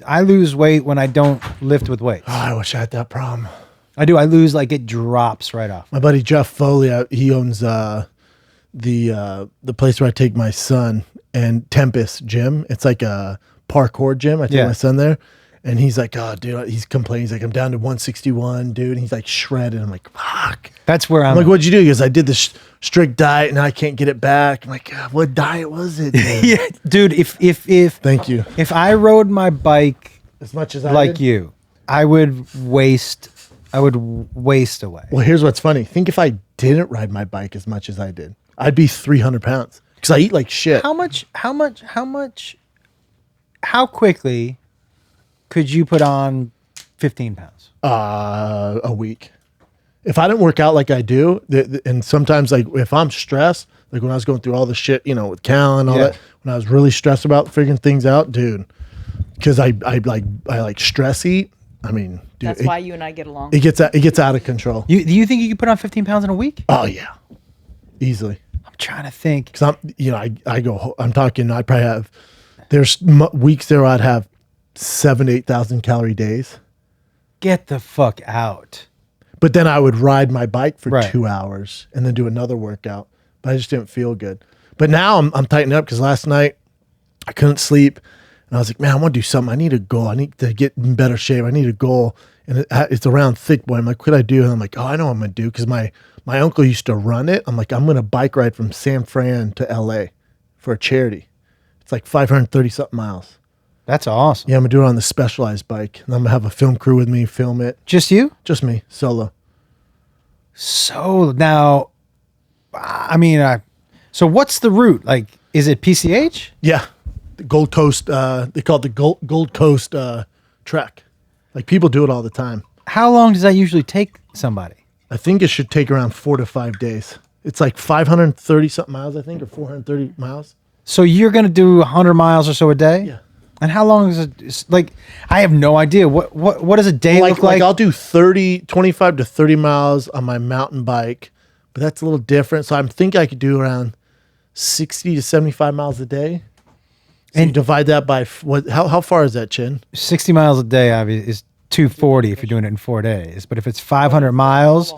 I lose weight when I don't lift with weights. Oh, I wish I had that problem. I do. I lose like it drops right off. My buddy Jeff Foley, he owns the place where I take my son, and Tempest Gym. It's like a parkour gym. I take my son there, and he's like, "Oh, dude," he's complaining. He's like, "I'm down to 161, dude." And he's like shredded. I'm like, "Fuck." That's where I'm like, "What'd you do?" He goes, "I did this strict diet, and I can't get it back." I'm like, God, "What diet was it?" Yeah, dude. If thank you. If I rode my bike as much as I like did? you, I would waste away. Well, here's what's funny. Think if I didn't ride my bike as much as I did, I'd be 300 pounds because I eat like shit. How quickly could you put on 15 pounds? A week. If I didn't work out like I do, and sometimes like if I'm stressed, like when I was going through all the shit, with Cal and all that, when I was really stressed about figuring things out, dude, because I like stress eat. I mean, dude, that's why you and I get along. It gets out of control. Do you think you could put on 15 pounds in a week? Oh yeah, easily. I'm trying to think. Because I'm talking. I probably have. There's weeks there I'd have 7,000 to 8,000 calorie days. Get the fuck out. But then I would ride my bike for 2 hours and then do another workout. But I just didn't feel good. But now I'm tightening up because last night I couldn't sleep. And I was like, man, I want to do something. I need a goal. I need to get in better shape. I need a goal. And it's around Thick Boy. I'm like, what could I do? And I'm like, oh, I know what I'm going to do. Because my uncle used to run it. I'm like, I'm going to bike ride from San Fran to LA for a charity. It's like 530 something miles. That's awesome. Yeah, I'm going to do it on the Specialized bike. And I'm going to have a film crew with me, film it. Just you? Just me, solo. So now, I mean, so what's the route? Like, is it PCH? Yeah. The Gold Coast, they call it the Gold Coast trek. Like people do it all the time. How long does that usually take somebody? I think it should take around 4 to 5 days. It's like 530 something miles, I think, or 430 miles. So you're going to do 100 miles or so a day? Yeah. And how long is it? Like, I have no idea. What does a day look like? Like I'll do 25 to 30 miles on my mountain bike, but that's a little different. So I'm thinking I could do around 60 to 75 miles a day. So and you divide that by how far is that, Chin? 60 miles a day is 240 if you're doing it in 4 days. But if it's 500 miles,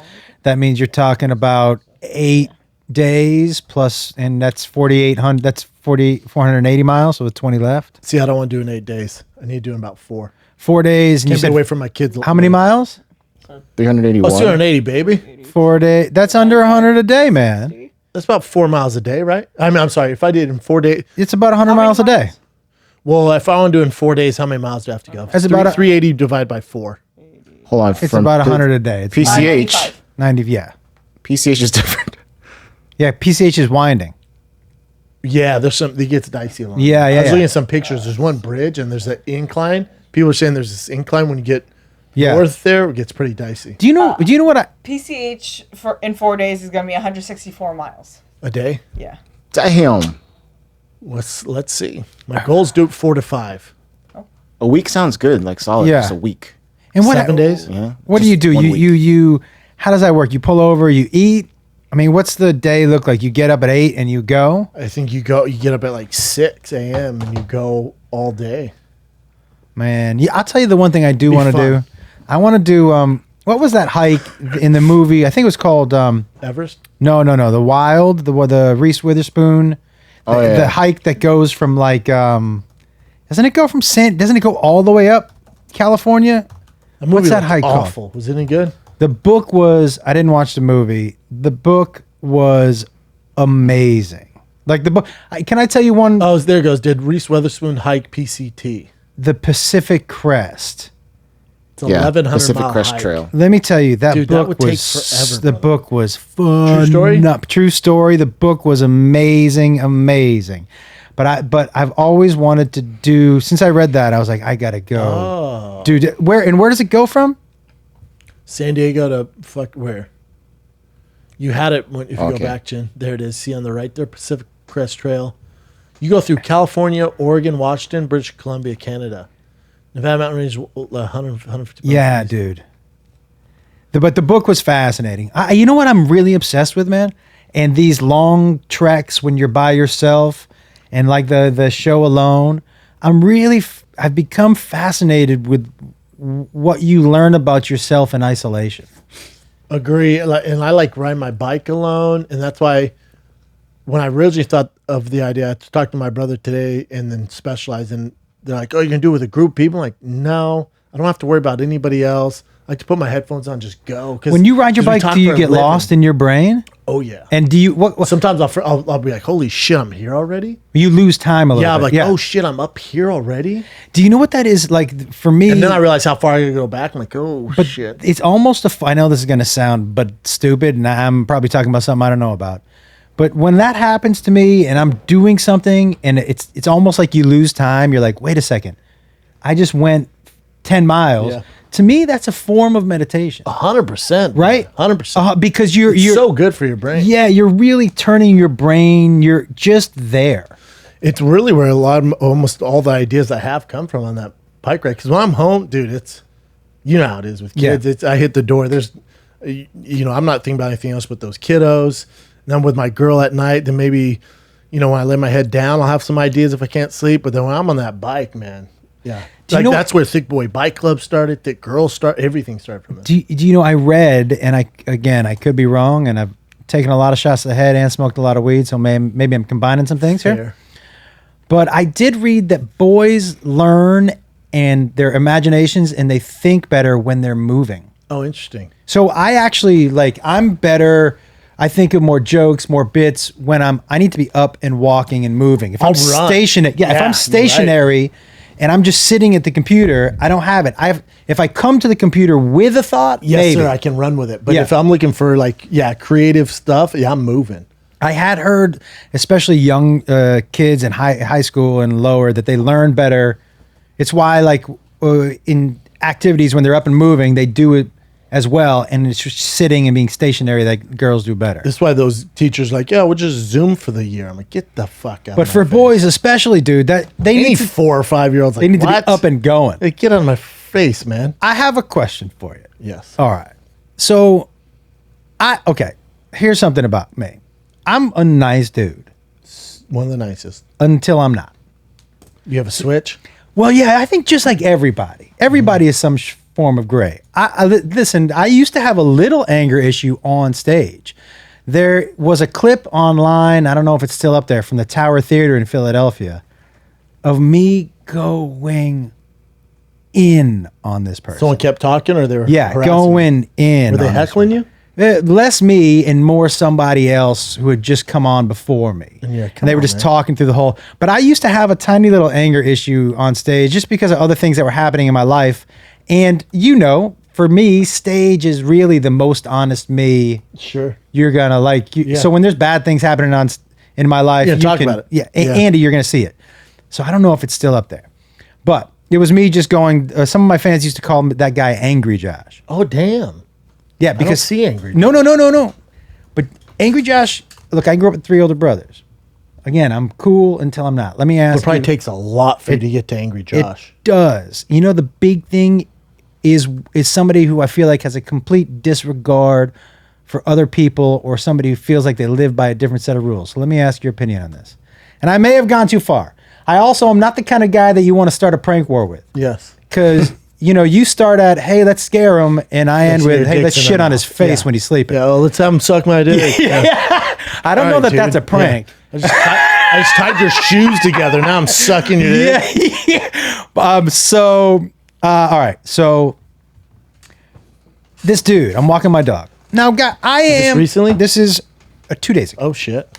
that means you're talking about 8 days plus, and that's 4,800. That's 480 miles, so with 20 left. See, I don't want to do in 8 days. I need to do in about 4. 4 days. And Can't be away from my kids. How many miles? 381. Oh, 280, baby. 4 days. That's under 100 a day, man. That's about 4 miles a day, right? I mean, I'm sorry. If I did it in 4 days. It's about 100 miles a day. Well, if I want to do it in 4 days, how many miles do I have to go? It's about 380 divided by 4. Hold on. It's about 100 a day. It's PCH. 90, yeah. PCH is different. Yeah, PCH is winding. Yeah, it gets dicey along. Yeah. I was looking at some pictures. There's one bridge and there's an incline. People are saying there's this incline when you get north there, it gets pretty dicey. Do you know what PCH in 4 days is going to be 164 miles. A day? Yeah. Damn. Let's see. My goal's do 4 to 5. A week sounds good, like solid. Yeah. Just a week. And 7 days? Yeah. What do you do? 1 week. You how does that work? You pull over, you eat. I mean, what's the day look like? You get up at 8 and you go? I think you get up at like 6 a.m. and you go all day. Man, yeah, I'll tell you the one thing I do want to do. I want to do what was that hike in the movie? I think it was called Everest? No, The Wild, the Reese Witherspoon. The hike that goes from like doesn't it go all the way up California? What's that hike awful. called? Was it any good? The book was, I didn't watch the movie. The book was amazing. Like the book, can I tell you one? Oh, there it goes. Did Reese Witherspoon hike PCT? The Pacific Crest. It's 1,100 Pacific mile Crest hike. Trail. Let me tell you, that Dude, book that would was, take forever, the brother. book was fun. True story? True story. The book was amazing. But I've always wanted to do, since I read that, I was like, I gotta go. Oh. Dude, where does it go from? San Diego to where? You had it if you go back, Jen. There it is. See on the right there, Pacific Crest Trail. You go through California, Oregon, Washington, British Columbia, Canada. Nevada Mountain Range, 150 miles. Yeah, dude. But the book was fascinating. You know what I'm really obsessed with, man? And these long treks when you're by yourself and like the show Alone, I'm really I've become fascinated with what you learn about yourself in isolation. Agree. And I like riding my bike alone. And that's why when I originally thought of the idea, I talked to my brother today and then specialized. And they're like, oh, you're going to do it with a group of people? I'm like, no, I don't have to worry about anybody else. I like to put my headphones on, just go. When you ride your bike, do you get lost in your brain? Oh, yeah. And do you, what Sometimes I'll be like, holy shit, I'm here already? you lose time a little Yeah, I'm bit. like, oh shit, I'm up here already? Do you know what that is like for me? And then I realize how far I gotta go back. I'm like, oh But shit. it's almost I know this is going to sound but stupid, and I'm probably talking about something I don't know about. But when that happens to me and I'm doing something and it's almost like you lose time, you're like, wait a second, I just went 10 miles. Yeah. To me, that's a form of meditation, 100%. right? 100%. Because you're so good for your brain. yeah, you're really turning your brain. You're just there. It's really where almost all the ideas I have come from on that bike ride. Because when I'm home, dude, it's, you know how it is with kids. Yeah. I hit the door. There's, I'm not thinking about anything else but those kiddos. And I'm with my girl at night. Then maybe, when I lay my head down, I'll have some ideas if I can't sleep. But then when I'm on that bike, man, yeah. That's where Thick Boy Bike Club started. Thick Girls everything started from this. Do you know, I read, and I could be wrong, and I've taken a lot of shots to the head and smoked a lot of weed, so maybe I'm combining some things here. Fair. But I did read that boys learn and their imaginations, and they think better when they're moving. Oh, interesting. So I actually, I'm better. I think of more jokes, more bits when I need to be up and walking and moving. If I'm stationary, if I'm stationary and I'm just sitting at the computer, I don't have it. If I come to the computer with a thought, Yes, maybe. sir, I can run with it. But Yeah. if I'm looking for creative stuff, I'm moving. I had heard, especially young kids in high school and lower, that they learn better. It's why, in activities when they're up and moving, they do it as well. And it's just sitting and being stationary that girls do better. That's why those teachers we'll just Zoom for the year. I'm like, get the fuck out. But for boys, especially, dude, that they need any to, 4 or 5 year olds, they need to be up and going. Like, get out of my face, man. I have a question for you. Yes. All right. So, here's something about me. I'm a nice dude One of the nicest. until I'm not. You have a switch? Well, yeah, I think just like everybody is some form of gray. Listen, I used to have a little anger issue on stage. There was a clip online, I don't know if it's still up there, from the Tower Theater in Philadelphia of me going in on this person. Someone kept talking, or they were going in. Were they on this heckling you? Less me and more somebody else who had just come on before me. Yeah, and they were just talking through the whole. But I used to have a tiny little anger issue on stage just because of other things that were happening in my life. And for me, stage is really the most honest me. Sure. You're gonna Yeah. So when there's bad things happening in my life, Yeah, talk about it. Yeah, Yeah. Andy, you're gonna see it. So I don't know if it's still up there, but it was me just going. Some of my fans used to call that guy Angry Josh. Oh, damn. Yeah, I don't because see Angry No. But Angry Josh, look, I grew up with 3 older brothers. Again, I'm cool until I'm not. Let me ask It probably you. takes a lot for you to get to Angry Josh. It does. The big thing is somebody who I feel like has a complete disregard for other people, or somebody who feels like they live by a different set of rules. So let me ask your opinion on this. And I may have gone too far. I also am not the kind of guy that you want to start a prank war with. Yes. Because, you start at, hey, let's scare him, and I end with, hey, let's shit on his face when he's sleeping. Yeah, well, let's have him suck my dick. I don't know that that's a prank. Yeah. I just tied your shoes together. Now I'm sucking your dick. Yeah. All right. So this dude, I'm walking my dog. Now, guy, recently? This is 2 days ago. Oh, shit.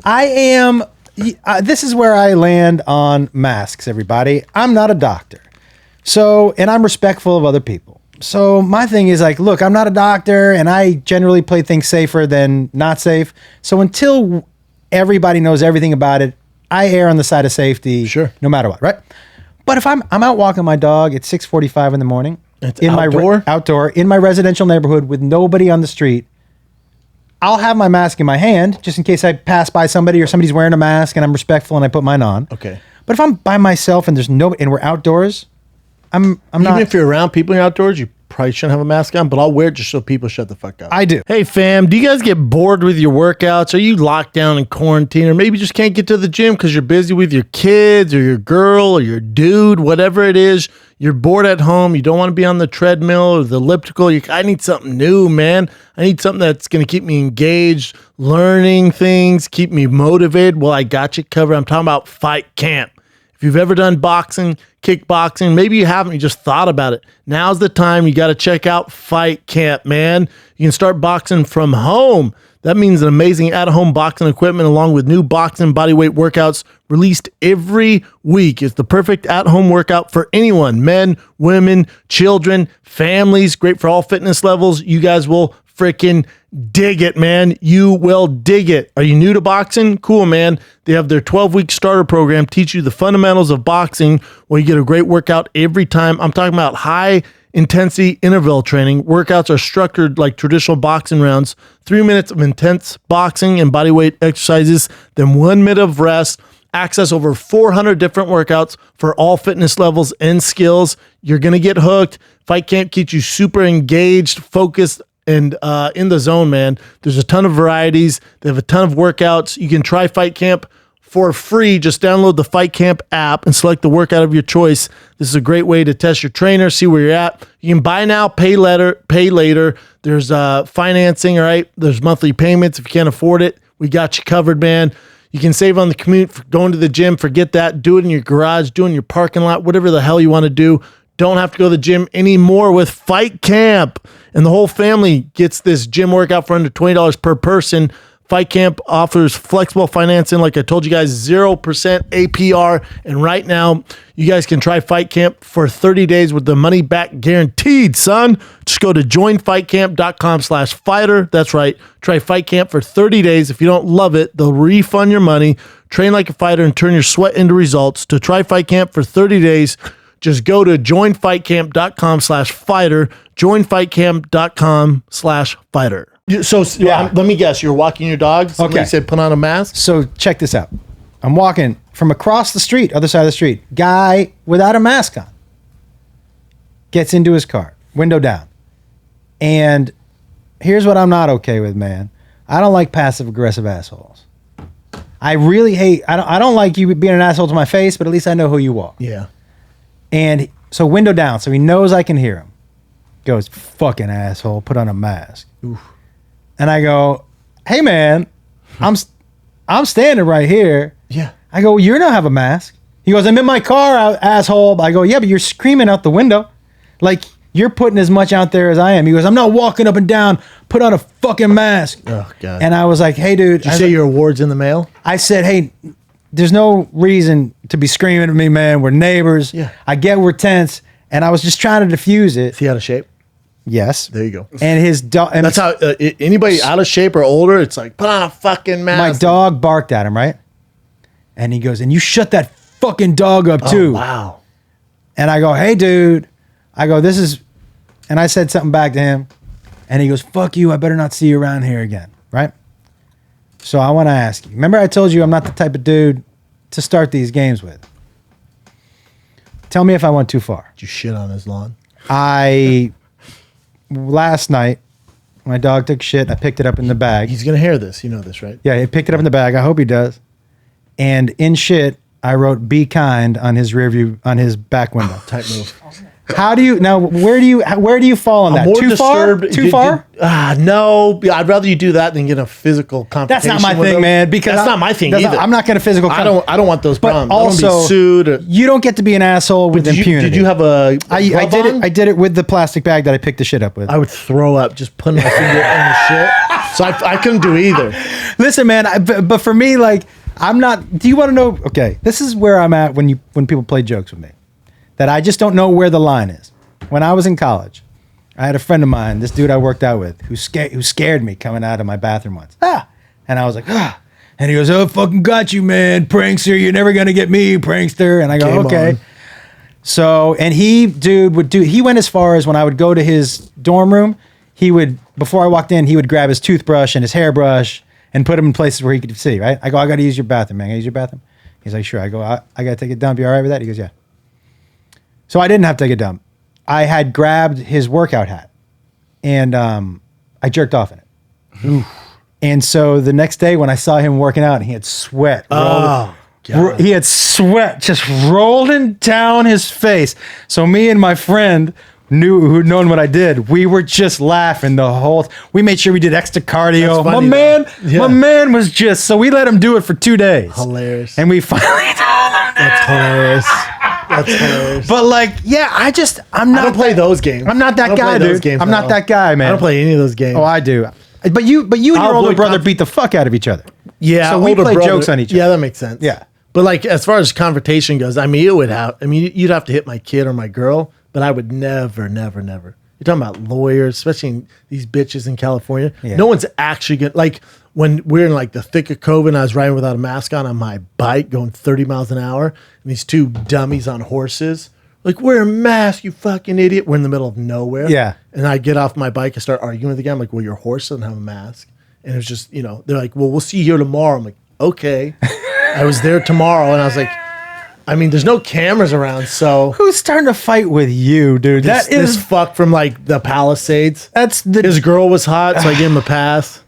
This is where I land on masks, everybody. I'm not a doctor. And I'm respectful of other people. So my thing is look, I'm not a doctor, and I generally play things safer than not safe. So until everybody knows everything about it, I err on the side of safety. Sure. No matter what, right? But if I'm out walking my dog at 6:45 in the morning, It's in outdoor? outdoor in my residential neighborhood with nobody on the street, I'll have my mask in my hand just in case I pass by somebody or somebody's wearing a mask and I'm respectful and I put mine on. Okay. But if I'm by myself and there's and we're outdoors, I'm not. Even if you're around people in outdoors, you probably shouldn't have a mask on, but I'll wear it just so people shut the fuck up. I do. Hey fam, do you guys get bored with your workouts? Are you locked down in quarantine, or maybe just can't get to the gym because you're busy with your kids or your girl or your dude, whatever it is? You're bored at home. You don't want to be on the treadmill or the elliptical. I need something new, man. I need something that's going to keep me engaged, learning things, keep me motivated. Well, I got you covered. I'm talking about Fight Camp. If you've ever done boxing, kickboxing, maybe you haven't, you just thought about it. Now's the time. You got to check out Fight Camp, man. You can start boxing from home. That means an amazing at-home boxing equipment along with new boxing bodyweight workouts released every week. It's the perfect at-home workout for anyone, men, women, children, families, great for all fitness levels. You guys will freaking dig it, man. You will dig it. Are you new to boxing? Cool, man. They have their 12-week starter program, teach you the fundamentals of boxing, where you get a great workout every time. I'm talking about high intensity interval training. Workouts are structured like traditional boxing rounds. 3 minutes of intense boxing and bodyweight exercises, then 1 minute of rest. Access over 400 different workouts for all fitness levels and skills. You're going to get hooked. Fight Camp keeps you super engaged, focused, and in the zone, man. There's a ton of varieties. They have a ton of workouts. You can try Fight Camp for free. Just download the Fight Camp app and select the workout of your choice. This is a great way to test your trainer, see where you're at. You can buy now, pay later. There's financing, all right? There's monthly payments if you can't afford it. We got you covered, man. You can save on the commute for going to the gym. Forget that. Do it in your garage, do it in your parking lot, whatever the hell you want to do. Don't have to go to the gym anymore with Fight Camp. And the whole family gets this gym workout for under $20 per person. Fight Camp offers flexible financing. Like I told you guys, 0% APR. And right now, you guys can try Fight Camp for 30 days with the money back guaranteed, son. Just go to joinfightcamp.com/fighter. That's right. Try Fight Camp for 30 days. If you don't love it, they'll refund your money. Train like a fighter and turn your sweat into results. To try Fight Camp for 30 days, just go to joinfightcamp.com/fighter. Joinfightcamp.com/fighter. So Yeah. let me guess, you're walking your dog. Somebody Okay. said put on a mask. So check this out. I'm walking from across the street, other side of the street. Guy without a mask on gets into his car, window down. And here's what I'm not okay with, man. I don't like passive aggressive assholes. I really hate. I don't like you being an asshole to my face, but at least I know who you are. Yeah. And so window down, so he knows I can hear him. Goes, fucking asshole, put on a mask. Oof. And I go, hey man, I'm standing right here. Yeah. I go, you don't have a mask. He goes, I'm in my car, asshole. I go, yeah, but you're screaming out the window. Like, you're putting as much out there as I am. He goes, I'm not walking up and down. Put on a fucking mask. Oh, God. And I was like, hey, dude. Did you say your award's in the mail? I said, hey, there's no reason to be screaming at me, man. We're neighbors. Yeah. I get we're tense. And I was just trying to diffuse it. Is he out of shape? Yes. There you go. And his dog. That's how anybody out of shape or older, it's like, put on a fucking my mask. dog barked at him, right? And he goes, and you shut that fucking dog up too. Oh, wow. And I go, hey, dude. I go, this is, and I said something back to him. And he goes, fuck you. I better not see you around here again. Right? So I want to ask you. Remember I told you I'm not the type of dude to start these games with. Tell me if I went too far. Did you shit on his lawn? Last night, my dog took shit. I picked it up in the bag. He's going to hear this. You know this, right? Yeah, he picked it up in the bag. I hope he does. And in shit, I wrote "Be kind" on his rear view, on his back window. Type move. How do you now? Where do you fall on that? I'm more Too far? disturbed. Too far? No. I'd rather you do that than get a physical That's confrontation. not my with thing, him. man. Because that's not my thing either. I'm not going to physical. I don't want those But problems. I don't also, wanna be sued. Or, you don't get to be an asshole with impunity. Did you have a I glove did on? it. I did it with the plastic bag that I picked the shit up with. I would throw up just putting my finger in the shit. So I couldn't do either. Listen, man. But for me, like, I'm not. Do you want to know? Okay, this is where I'm at when people play jokes with me. That I just don't know where the line is. When I was in college, I had a friend of mine, this dude I worked out with, who scared me coming out of my bathroom once. And I was like, And he goes, oh, fucking got you, man. Prankster, you're never going to get me, prankster. And I go, Game okay. on. So, and he went as far as when I would go to his dorm room, before I walked in, he would grab his toothbrush and his hairbrush and put them in places where he could see, right? I go, I got to use your bathroom, man. Can I use your bathroom? He's like, sure. I go, I got to take a dump. You all right with that? He goes, yeah. So I didn't have to take a dump. I had grabbed his workout hat and I jerked off in it. Oof. And so the next day when I saw him working out, he had sweat. He had sweat just rolling down his face. So me and my friend who'd known what I did, we were just laughing the whole. We made sure we did extra cardio. My man was just. So we let him do it for 2 days. Hilarious. And we finally told him. That's hilarious. That's hilarious. But like, yeah, I'm not. I don't play those games. I'm not that guy, dude. I'm not that guy, man. I don't play any of those games. Oh, I do. But you and your older brother beat the fuck out of each other. Yeah, so we older play brother, jokes on each other. Yeah, that makes sense. Yeah. But like as far as confrontation goes, I mean, you'd have to hit my kid or my girl, but I would never. You're talking about lawyers, especially in these bitches in California. Yeah. No one's actually gonna, like when we're in like the thick of COVID and I was riding without a mask on my bike going 30 miles an hour, and these two dummies on horses, like, wear a mask, you fucking idiot. We're in the middle of nowhere. Yeah. And I get off my bike and start arguing with the guy. I'm like, well, your horse doesn't have a mask. And it was just, they're like, well, we'll see you here tomorrow. I'm like, okay. I was there tomorrow, and I was like, I mean, there's no cameras around, so Who's starting to fight with you, dude? this fuck from like the Palisades. That's His girl was hot, so I gave him a pass.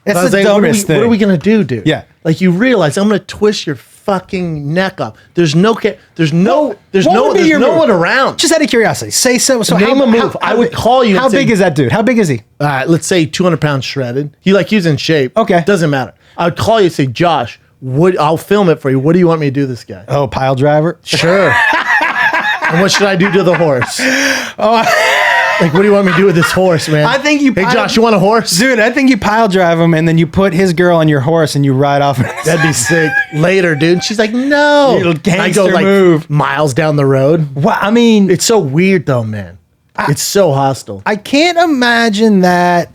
It's I was the like, dumbest thing. what are we gonna do, dude? Yeah. Like, you realize I'm gonna twist your fucking neck up. There's no What would be your move? one around. Just out of curiosity, say so. So Name a move. I would call you and How say- big is that dude? How big is he? All right, let's say 200 pounds shredded. He was in shape. Okay. Doesn't matter. I would call you and say, Josh, I'll film it for you. What do you want me to do to this guy? Oh, pile driver. Sure. And what should I do to the horse? Like, what do you want me to do with this horse, man? I think you. Hey, Josh, you want a horse? Dude, I think you pile drive him and then you put his girl on your horse and you ride off. That'd be sick. Later, dude. She's like, no. Little gangster I go like move. miles down the road. Well, I mean, It's so weird, though, man. It's so hostile. I can't imagine that.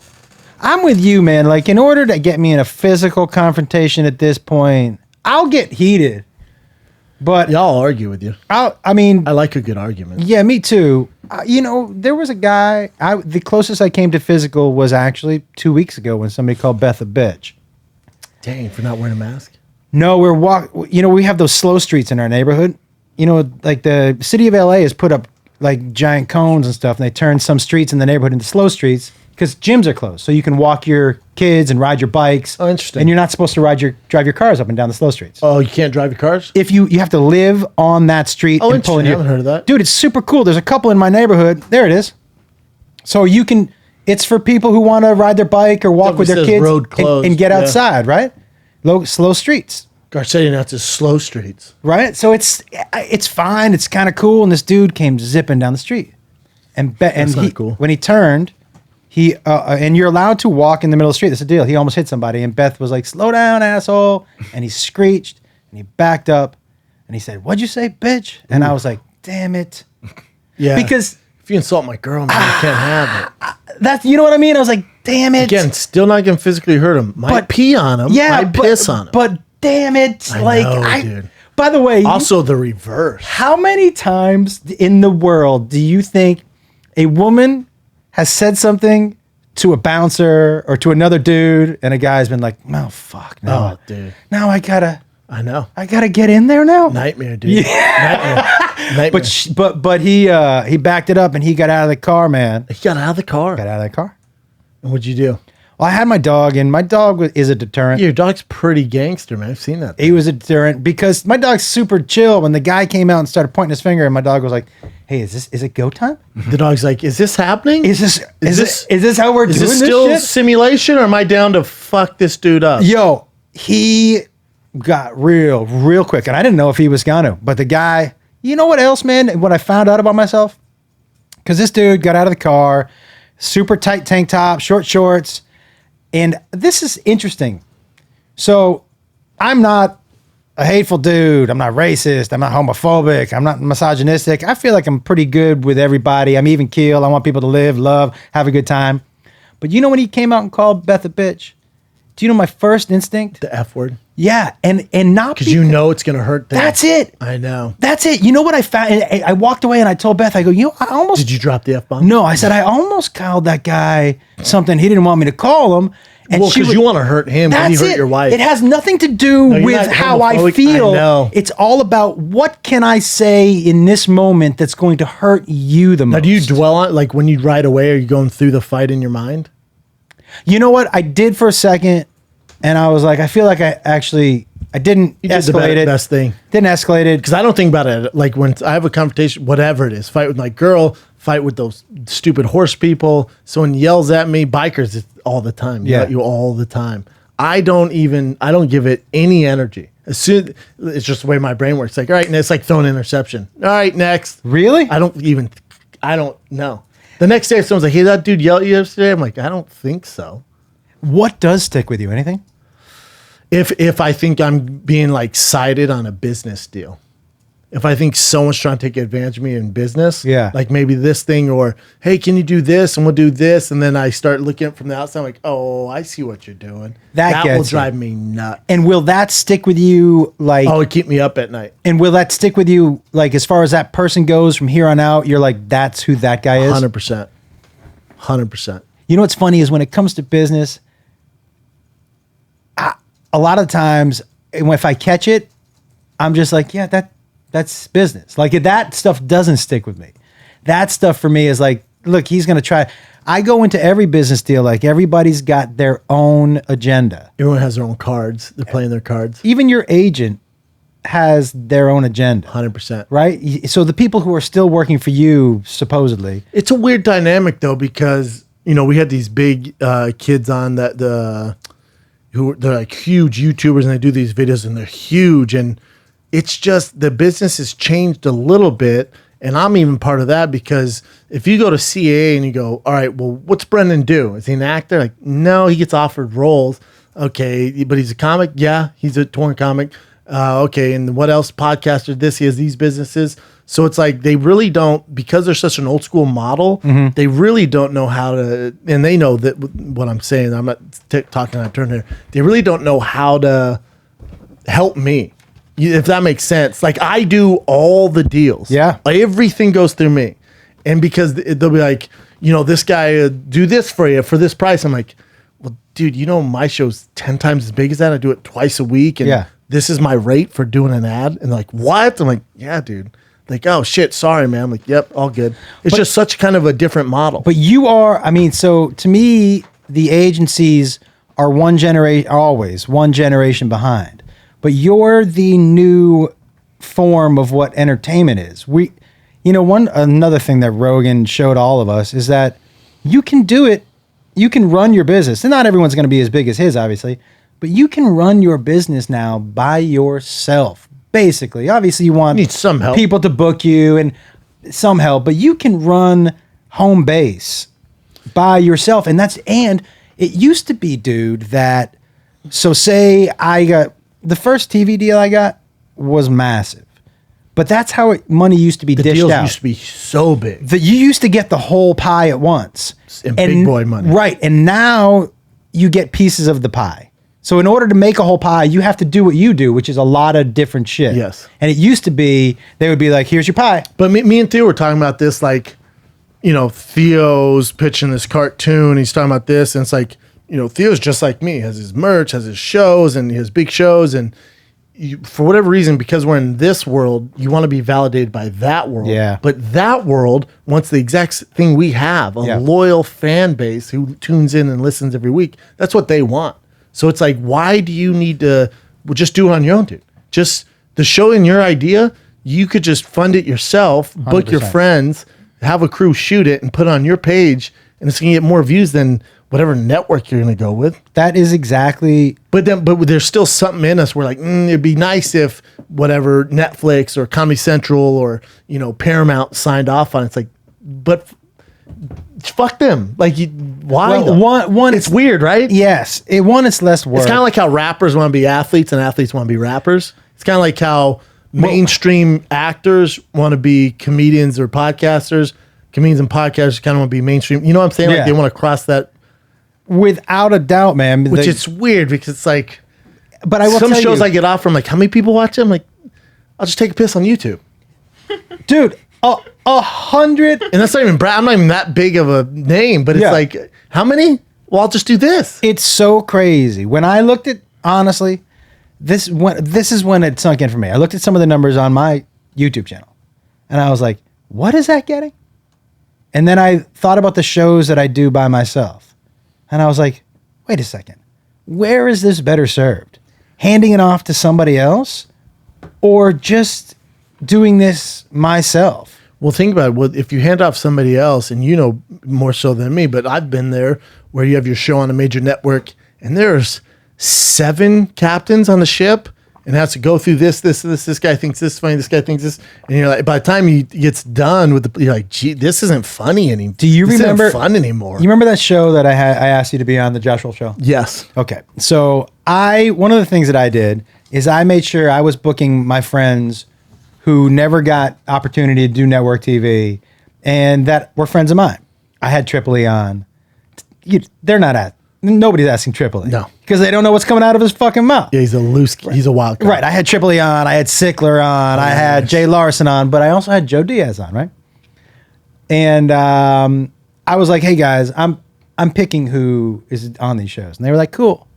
I'm with you, man. Like, in order to get me in a physical confrontation at this point, I'll get heated. But Yeah, I'll argue with you. I mean, I like a good argument. yeah, me too. There was a guy. The closest I came to physical was actually 2 weeks ago when somebody called Beth a bitch. Dang, for not wearing a mask? No, we have those slow streets in our neighborhood. Like the city of LA has put up like giant cones and stuff, and they turn some streets in the neighborhood into slow streets because gyms are closed. So you can walk your kids and ride your bikes. Oh, interesting. And you're not supposed to drive your cars up and down the slow streets. Oh, you can't drive your cars? If you have to live on that street Oh, and pull in interesting. I your, haven't heard of that. Dude, it's super cool. There's a couple in my neighborhood. There it is. So it's for people who want to ride their bike or walk with their says kids road closed. and get Yeah. outside, right? Slow streets. Garcetti now it's slow streets. Right? So it's fine. It's kind of cool. And this dude came zipping down the street. And not cool. When he turned, and you're allowed to walk in the middle of the street. That's the deal. He almost hit somebody. And Beth was like, slow down, asshole. And he screeched and he backed up and he said, what'd you say, bitch? And I was like, damn it. Yeah. Because if you insult my girl, man, I can't have it. you know what I mean? I was like, damn it. Again, still not gonna physically hurt him. Might pee on him. Might piss on him. But damn it. Dude. By the way, Also the reverse. how many times in the world do you think a woman has said something to a bouncer or to another dude and a guy's been like, no, fuck, no. Oh, dude. Now I gotta I know. get in there now. Nightmare, dude. Nightmare. But he backed it up and he got out of the car, man. He got out of the car. Got out of the car. And what'd you do? Well, I had my dog, and my dog is a deterrent. Your dog's pretty gangster, man. I've seen that. He was a deterrent because my dog's super chill. When the guy came out and started pointing his finger, and my dog was like, "Hey, is it go time? The dog's like, is this happening? Is this how we're Is doing this this still shit?" simulation, or am I down to fuck this dude up? Yo, he got real quick, and I didn't know if he was gonna. But the guy, you know what else, man? What I found out about myself, because this dude got out of the car, super tight tank top, short shorts. And this is interesting. So I'm not a hateful dude. I'm not racist. I'm not homophobic. I'm not misogynistic. I feel like I'm pretty good with everybody. I'm even keel. I want people to live, love, have a good time. But you know when he came out and called Beth a bitch? Do you know my first instinct? The F word. Yeah. And not Because you know it's going to hurt them. That's it. I know. That's it. You know what I found? I walked away and I told Beth, I go, I almost... Did you drop the F bomb? No, I said, I almost called that guy something he didn't want me to call him. And Well, she because would- you want to hurt him because he That's hurt it. your wife. It has nothing to do you're with not how I homophobic. feel. I know. It's all about what can I say in this moment that's going to hurt you the most. Now, do you dwell on like when you ride away? Are you going through the fight in your mind? You know what? I did for a second, and I was like, I feel like I didn't You did the escalate it. best thing. Didn't escalate it. Because I don't think about it like when I have a confrontation, whatever it is, fight with my girl, fight with those stupid horse people. Someone yells at me, bikers it's all the time. Yell Yeah. at you all the time. I don't give it any energy. As soon it's just the way my brain works. Like, all right, and it's like throwing an interception. All right, next. Really? I don't know. The next day, if someone's like, hey, that dude yelled at you yesterday, I'm like, I don't think so. What does stick with you? Anything? If I think I'm being like cited on a business deal, if I think someone's trying to take advantage of me in business, Yeah. like maybe this thing or hey, can you do this and we'll do this, and then I start looking from the outside, I'm like, oh, I see what you're doing. That will gets drive me nuts. And will that stick with you like? Oh, it keep me up at night. And will that stick with you like as far as that person goes from here on out? You're like, that's who that guy is. 100%. 100%. You know what's funny is when it comes to business, a lot of times if I catch it, I'm just like, yeah, that's business. Like that stuff doesn't stick with me. That stuff for me is like, look, he's going to try. I go into every business deal like everybody's got their own agenda. Everyone has their own cards. They're playing their cards. Even your agent has their own agenda. 100%. Right? So the people who are still working for you, supposedly. It's a weird dynamic though, because we had these big kids on that they're like huge YouTubers and they do these videos and they're huge, and it's just the business has changed a little bit, and I'm even part of that because if you go to CAA and you go, all right, well, what's Brendan do? Is he an actor? Like, no, he gets offered roles. Okay, but he's a comic. Yeah, he's a touring comic. Okay, and what else? Podcaster. This he has these businesses. So it's like they really don't, because they're such an old school model. They really don't know how to, and they know that what I'm saying. I'm not talking out of turn here. They really don't know how to help me, if that makes sense. Like I do all the deals. Yeah, everything goes through me, and because they'll be like, this guy do this for you for this price. I'm like, well, dude, my show's 10 times as big as that. I do it twice a week, and this is my rate for doing an ad. And they're like, what? I'm like, yeah, dude. Like, oh shit, sorry, man. I'm like, yep, all good. It's just such kind of a different model. But you are, so to me, the agencies are always one generation behind. But you're the new form of what entertainment is. Another thing that Rogan showed all of us is that you can do it. You can run your business. And not everyone's going to be as big as his, obviously. But you can run your business now by yourself. Basically, obviously, you want need some help. People to book you and some help, but you can run home base by yourself, and it used to be, dude. Say I got the first TV deal I got was massive, but that's how money used to be the dished deals out. used to be so big. You used to get the whole pie at once, And big boy money, right? And now you get pieces of the pie. So in order to make a whole pie, you have to do what you do, which is a lot of different shit. Yes. And it used to be, they would be like, here's your pie. But me and Theo were talking about this, like, Theo's pitching this cartoon. He's talking about this, and it's like, Theo's just like me, has his merch, has his shows, and his big shows. And for whatever reason, because we're in this world, you want to be validated by that world. Yeah. But that world wants the exact thing we have, a loyal fan base who tunes in and listens every week. That's what they want. So it's like, why do you need to just do it on your own, dude? Just the show in your idea, you could just fund it yourself, book your 100%. friends, have a crew shoot it, and put it on your page, and it's going to get more views than whatever network you're going to go with. That is exactly. But there's still something in us. We're like, it'd be nice if whatever Netflix or Comedy Central or Paramount signed off on it. It's like, but fuck them. Like, why? Well, one, it's weird, right? Yes. It's less work. It's kind of like how rappers want to be athletes and athletes want to be rappers. It's kind of like how mainstream actors want to be comedians or podcasters. Comedians and podcasters kind of want to be mainstream. You know what I'm saying? Like Yeah. they want to cross that. Without a doubt, man. Which it's weird because it's like, but I will some tell shows you, I get off from, like, how many people watch them? Like, I'll just take a piss on YouTube. dude, 100. And that's not even I'm not even that big of a name, but it's Yeah. like, how many? Well, I'll just do this. It's so crazy. When I looked at, honestly, this is when it sunk in for me. I looked at some of the numbers on my YouTube channel, and I was like, what is that getting? And then I thought about the shows that I do by myself, and I was like, wait a second. Where is this better served? Handing it off to somebody else or just doing this myself? Well, think about it. Well, if you hand off somebody else, and you know more so than me, but I've been there where you have your show on a major network and there's 7 captains on the ship and has to go through this guy thinks this is funny, this guy thinks this. And you're like, by the time he gets done with you're like, gee, this isn't funny anymore. Do you remember fun anymore? You remember that show that I asked you to be on, the Joshua Show? Yes. Okay. So one of the things that I did is I made sure I was booking my friends who never got opportunity to do network TV and that were friends of mine. I had Tripoli on. Nobody's asking Tripoli. No. Because they don't know what's coming out of his fucking mouth. Yeah, he's a wild guy. Right. I had Tripoli on. I had Sickler on. I had Jay Larson on. But I also had Joe Diaz on, right? And I was like, hey, guys, I'm picking who is on these shows. And they were like, cool.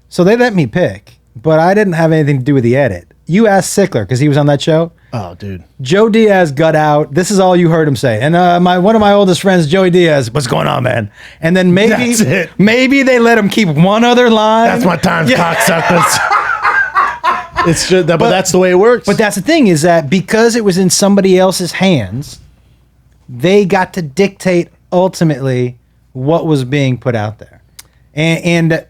So they let me pick. But I didn't have anything to do with the edit. You asked Sickler because he was on that show. Oh, dude. Joe Diaz got out. This is all you heard him say. And one of my oldest friends, Joey Diaz, what's going on, man? And then That's it. maybe they let him keep one other line. That's my time, cocksuckers. It's just but that's the way it works. But that's the thing, is that because it was in somebody else's hands, they got to dictate ultimately what was being put out there. And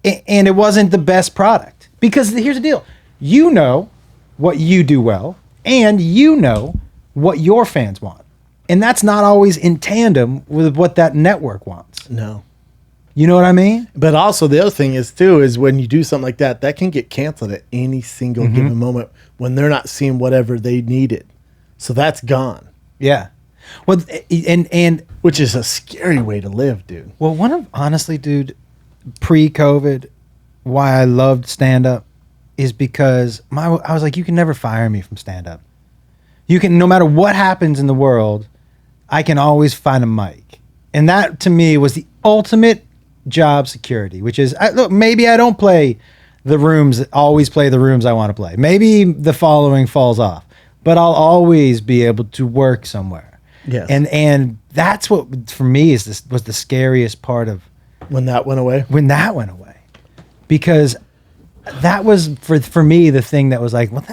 it wasn't the best product. Because here's the deal. You know what you do well, and you know what your fans want. And that's not always in tandem with what that network wants. No. You know what I mean? But also the other thing is too, is when you do something like that, that can get canceled at any single given moment when they're not seeing whatever they needed. So that's gone. Yeah. Well, and which is a scary way to live, dude. well, honestly, dude, pre-COVID, why I loved stand-up is because I was like, you can never fire me from stand-up. You can, no matter what happens in the world, I can always find a mic. And that, to me, was the ultimate job security, which is, look, maybe I don't always play the rooms I want to play. Maybe the following falls off, but I'll always be able to work somewhere. Yes. And that's what, for me, was the scariest part of when that went away. Because that was for me the thing that was like, well,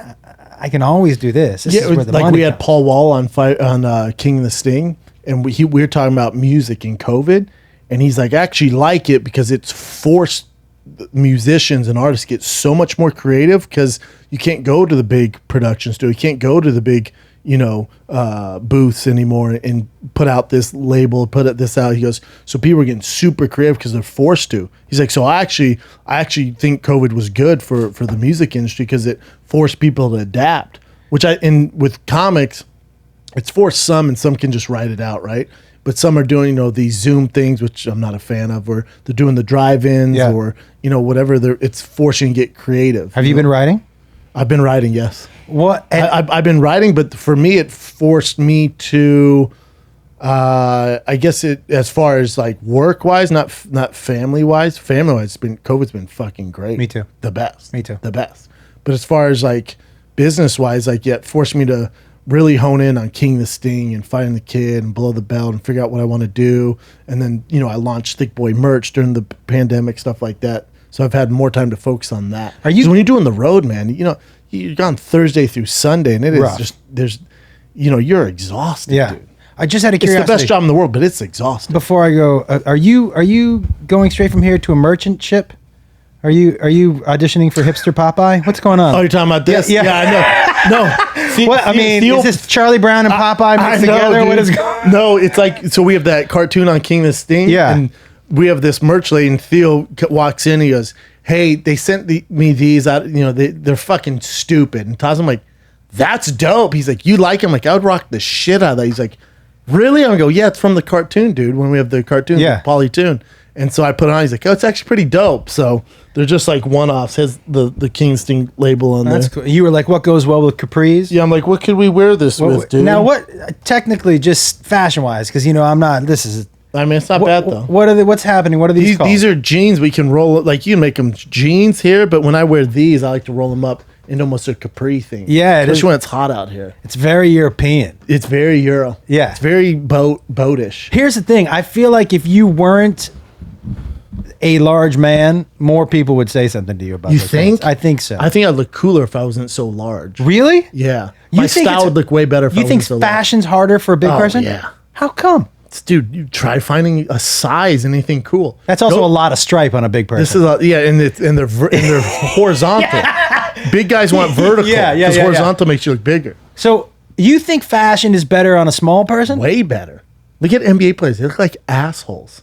I can always do this. This is where the like money we had comes. Paul Wall on King of the Sting, and we were talking about music in COVID, and he's like, I actually like it because it's forced musicians and artists get so much more creative because you can't go to the big production studio, you can't go to the big booths anymore and put out this label, this out. He goes, so people are getting super creative because they're forced to. He's like, so I actually think COVID was good for the music industry because it forced people to adapt. With comics, it's forced some, and some can just write it out, right? But some are doing, these Zoom things, which I'm not a fan of, or they're doing the drive-ins, or whatever. It's forcing you to get creative. Have you been writing? I've been writing, yes. What? I've been writing, but for me, it forced me to, I guess as far as like work-wise, not family-wise. Family-wise, COVID's been fucking great. Me too. The best. Me too. The best. But as far as like business-wise, like it forced me to really hone in on King the Sting and Finding the Kid and Below the Belt and figure out what I want to do. And then, I launched Thick Boy merch during the pandemic, stuff like that. So I've had more time to focus on that. 'Cause when you're doing the road, man, you're gone Thursday through Sunday, and it is just, you're exhausted, dude. I just had a It's curiosity. the best job in the world, but it's exhausting. Before I go, are you going straight from here to a merchant ship? Are you auditioning for Hipster Popeye? What's going on? Oh, you're talking about this? Yeah. I know. No. Is this Charlie Brown and Popeye mixed together? Dude. What is going? No, it's like, so we have that cartoon on King the Sting. Yeah. And we have this merch lady, and Theo walks in, and he goes, hey, they sent me these out, they're fucking stupid. And Taz, I'm like, that's dope. He's like, you like them? Like, I would rock the shit out of that. He's like, really? I'm gonna go, yeah, it's from the cartoon, dude. When we have the cartoon, Polytoon. And so I put it on. He's like, oh, it's actually pretty dope. So they're just like one-offs. Has the King Sting label on there. That's cool. You were like, what goes well with capris? Yeah, I'm like, what could we wear this with, dude? Now, what technically, just fashion-wise, because I'm not. This is I mean, it's not bad though. What are they? What's happening? What are these called? These are jeans. We can roll it. Like you can make them jeans here, but when I wear these, I like to roll them up into almost a capri thing. Yeah, it especially is. when it's hot out here. It's very European. It's very Euro. Yeah. It's very boatish. Here's the thing. I feel like if you weren't a large man, more people would say something to you about You those think? things. I think so. I think I'd look cooler if I wasn't so large. Really? Yeah. You My think style it's- would look way better if I You think wasn't so large. fashion's harder for a big Oh, person? yeah. How come? Dude, you try finding a size, anything cool. That's also a lot of stripe on a big person. This is and they're horizontal. Big guys want vertical. Yeah, Because yeah. horizontal makes you look bigger. So you think fashion is better on a small person? Way better. Look at NBA players. They look like assholes.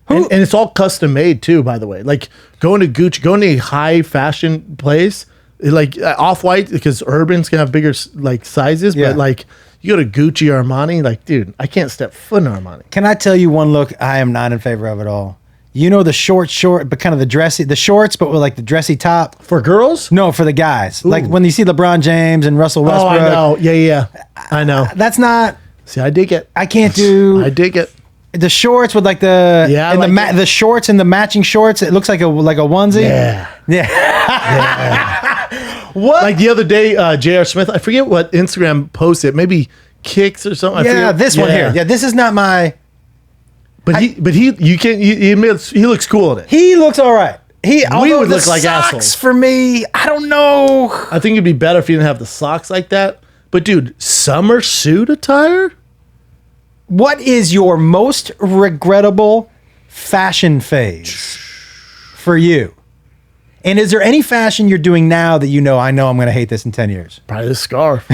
Who- And it's all custom made too, by the way. Like going to Gucci, going to a high fashion place, like Off-White, because Urban's gonna have bigger like sizes, Yeah. but like you go to Gucci or Armani, like dude, I can't step foot in Armani. Can I tell you one look I am not in favor of at all? You know the short, but kind of the shorts, but with like the dressy top. For girls? No, for the guys. Like when you see LeBron James and Russell Oh, Westbrook. I know. Yeah. I know. That's not. See, I dig it. I can't do I dig it. the shorts with like the Yeah, I and like it. the shorts and the matching shorts. It looks like a onesie. Yeah. Yeah. What? Like the other day, J.R. Smith, I forget what Instagram posted, maybe Kicks or something. I yeah, forget. this one here. Yeah, this is not my. But he admits he looks cool in it. He looks all right. Although would the look like socks assholes. for me. I don't know. I think it'd be better if you didn't have the socks like that. But dude, summer suit attire? What is your most regrettable fashion phase for you? And is there any fashion you're doing now that I know I'm going to hate this in 10 years? Probably the scarf.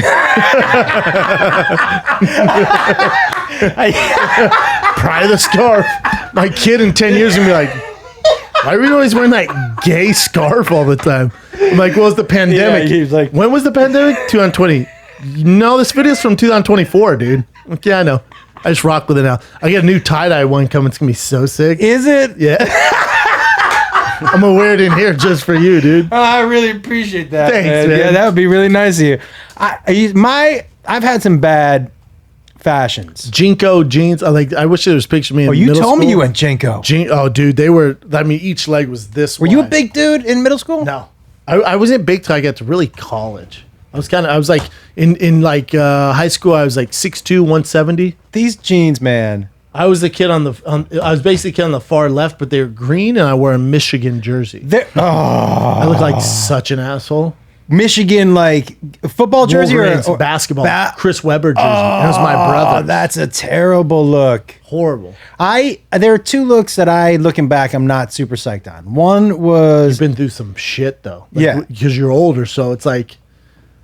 Probably the scarf. My kid in 10 years is going to be like, why are we always wearing that gay scarf all the time? I'm like, what was the pandemic? Yeah, he was like- when was the pandemic? 2020. No, this video's from 2024, dude. Okay, I know. I just rock with it now. I got a new tie-dye one coming. It's going to be so sick. Is it? Yeah. I'm going to wear it in here just for you, dude. Oh, I really appreciate that. Thanks, man. Yeah, that would be really nice of you. I've had some bad fashions. Jinko jeans. I wish there was a picture of me in Oh, you middle told me school. you went Jenko. Oh, dude, they were. I mean, each leg was this. Were you a wide. big dude in middle school? No, I wasn't big till I got to really college. I was like in high school. I was like 6'2", 170. These jeans, man. I was the kid I was basically on the far left, but they were green, and I wore a Michigan jersey. I look like such an asshole. Michigan, like football jersey Wolverines, or basketball. Chris Webber jersey. That was my brother. That's a terrible look. Horrible. There are two looks that looking back, I'm not super psyched on. One was Been through some shit though. Yeah. because you're older, so it's like.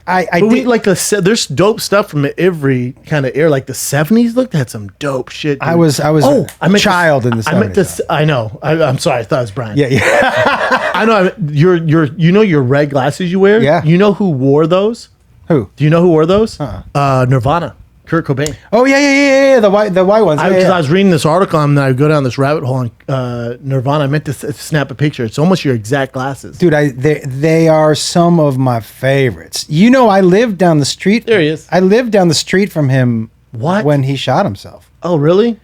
I But did like there's dope stuff from every kind of era. Like the 70s looked had some dope shit. Dude. I was I a meant child in the 70s. I meant this. I know. I'm sorry. I thought it was Brian. Yeah, yeah. I know. Your red glasses you wear. Yeah. You know who wore those? Who? Do you know who wore those? Nirvana. Kurt Cobain. Oh yeah. The white ones. Yeah, Because yeah. I was reading this article and then I go down this rabbit hole on Nirvana. I meant to snap a picture. It's almost your exact glasses. Dude, they are some of my favorites. I lived down the street. There he is. I lived down the street from him. What? When he shot himself? Oh, really?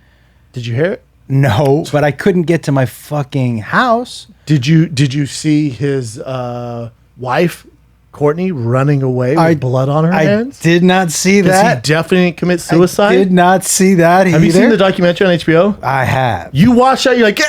Did you hear it? No, but I couldn't get to my fucking house. Did you see his wife, Courtney, running away with blood on her hands? I did not see Does that. he definitely commit suicide? I did not see that either. Have you seen the documentary on HBO? I have. You watch that, you're like,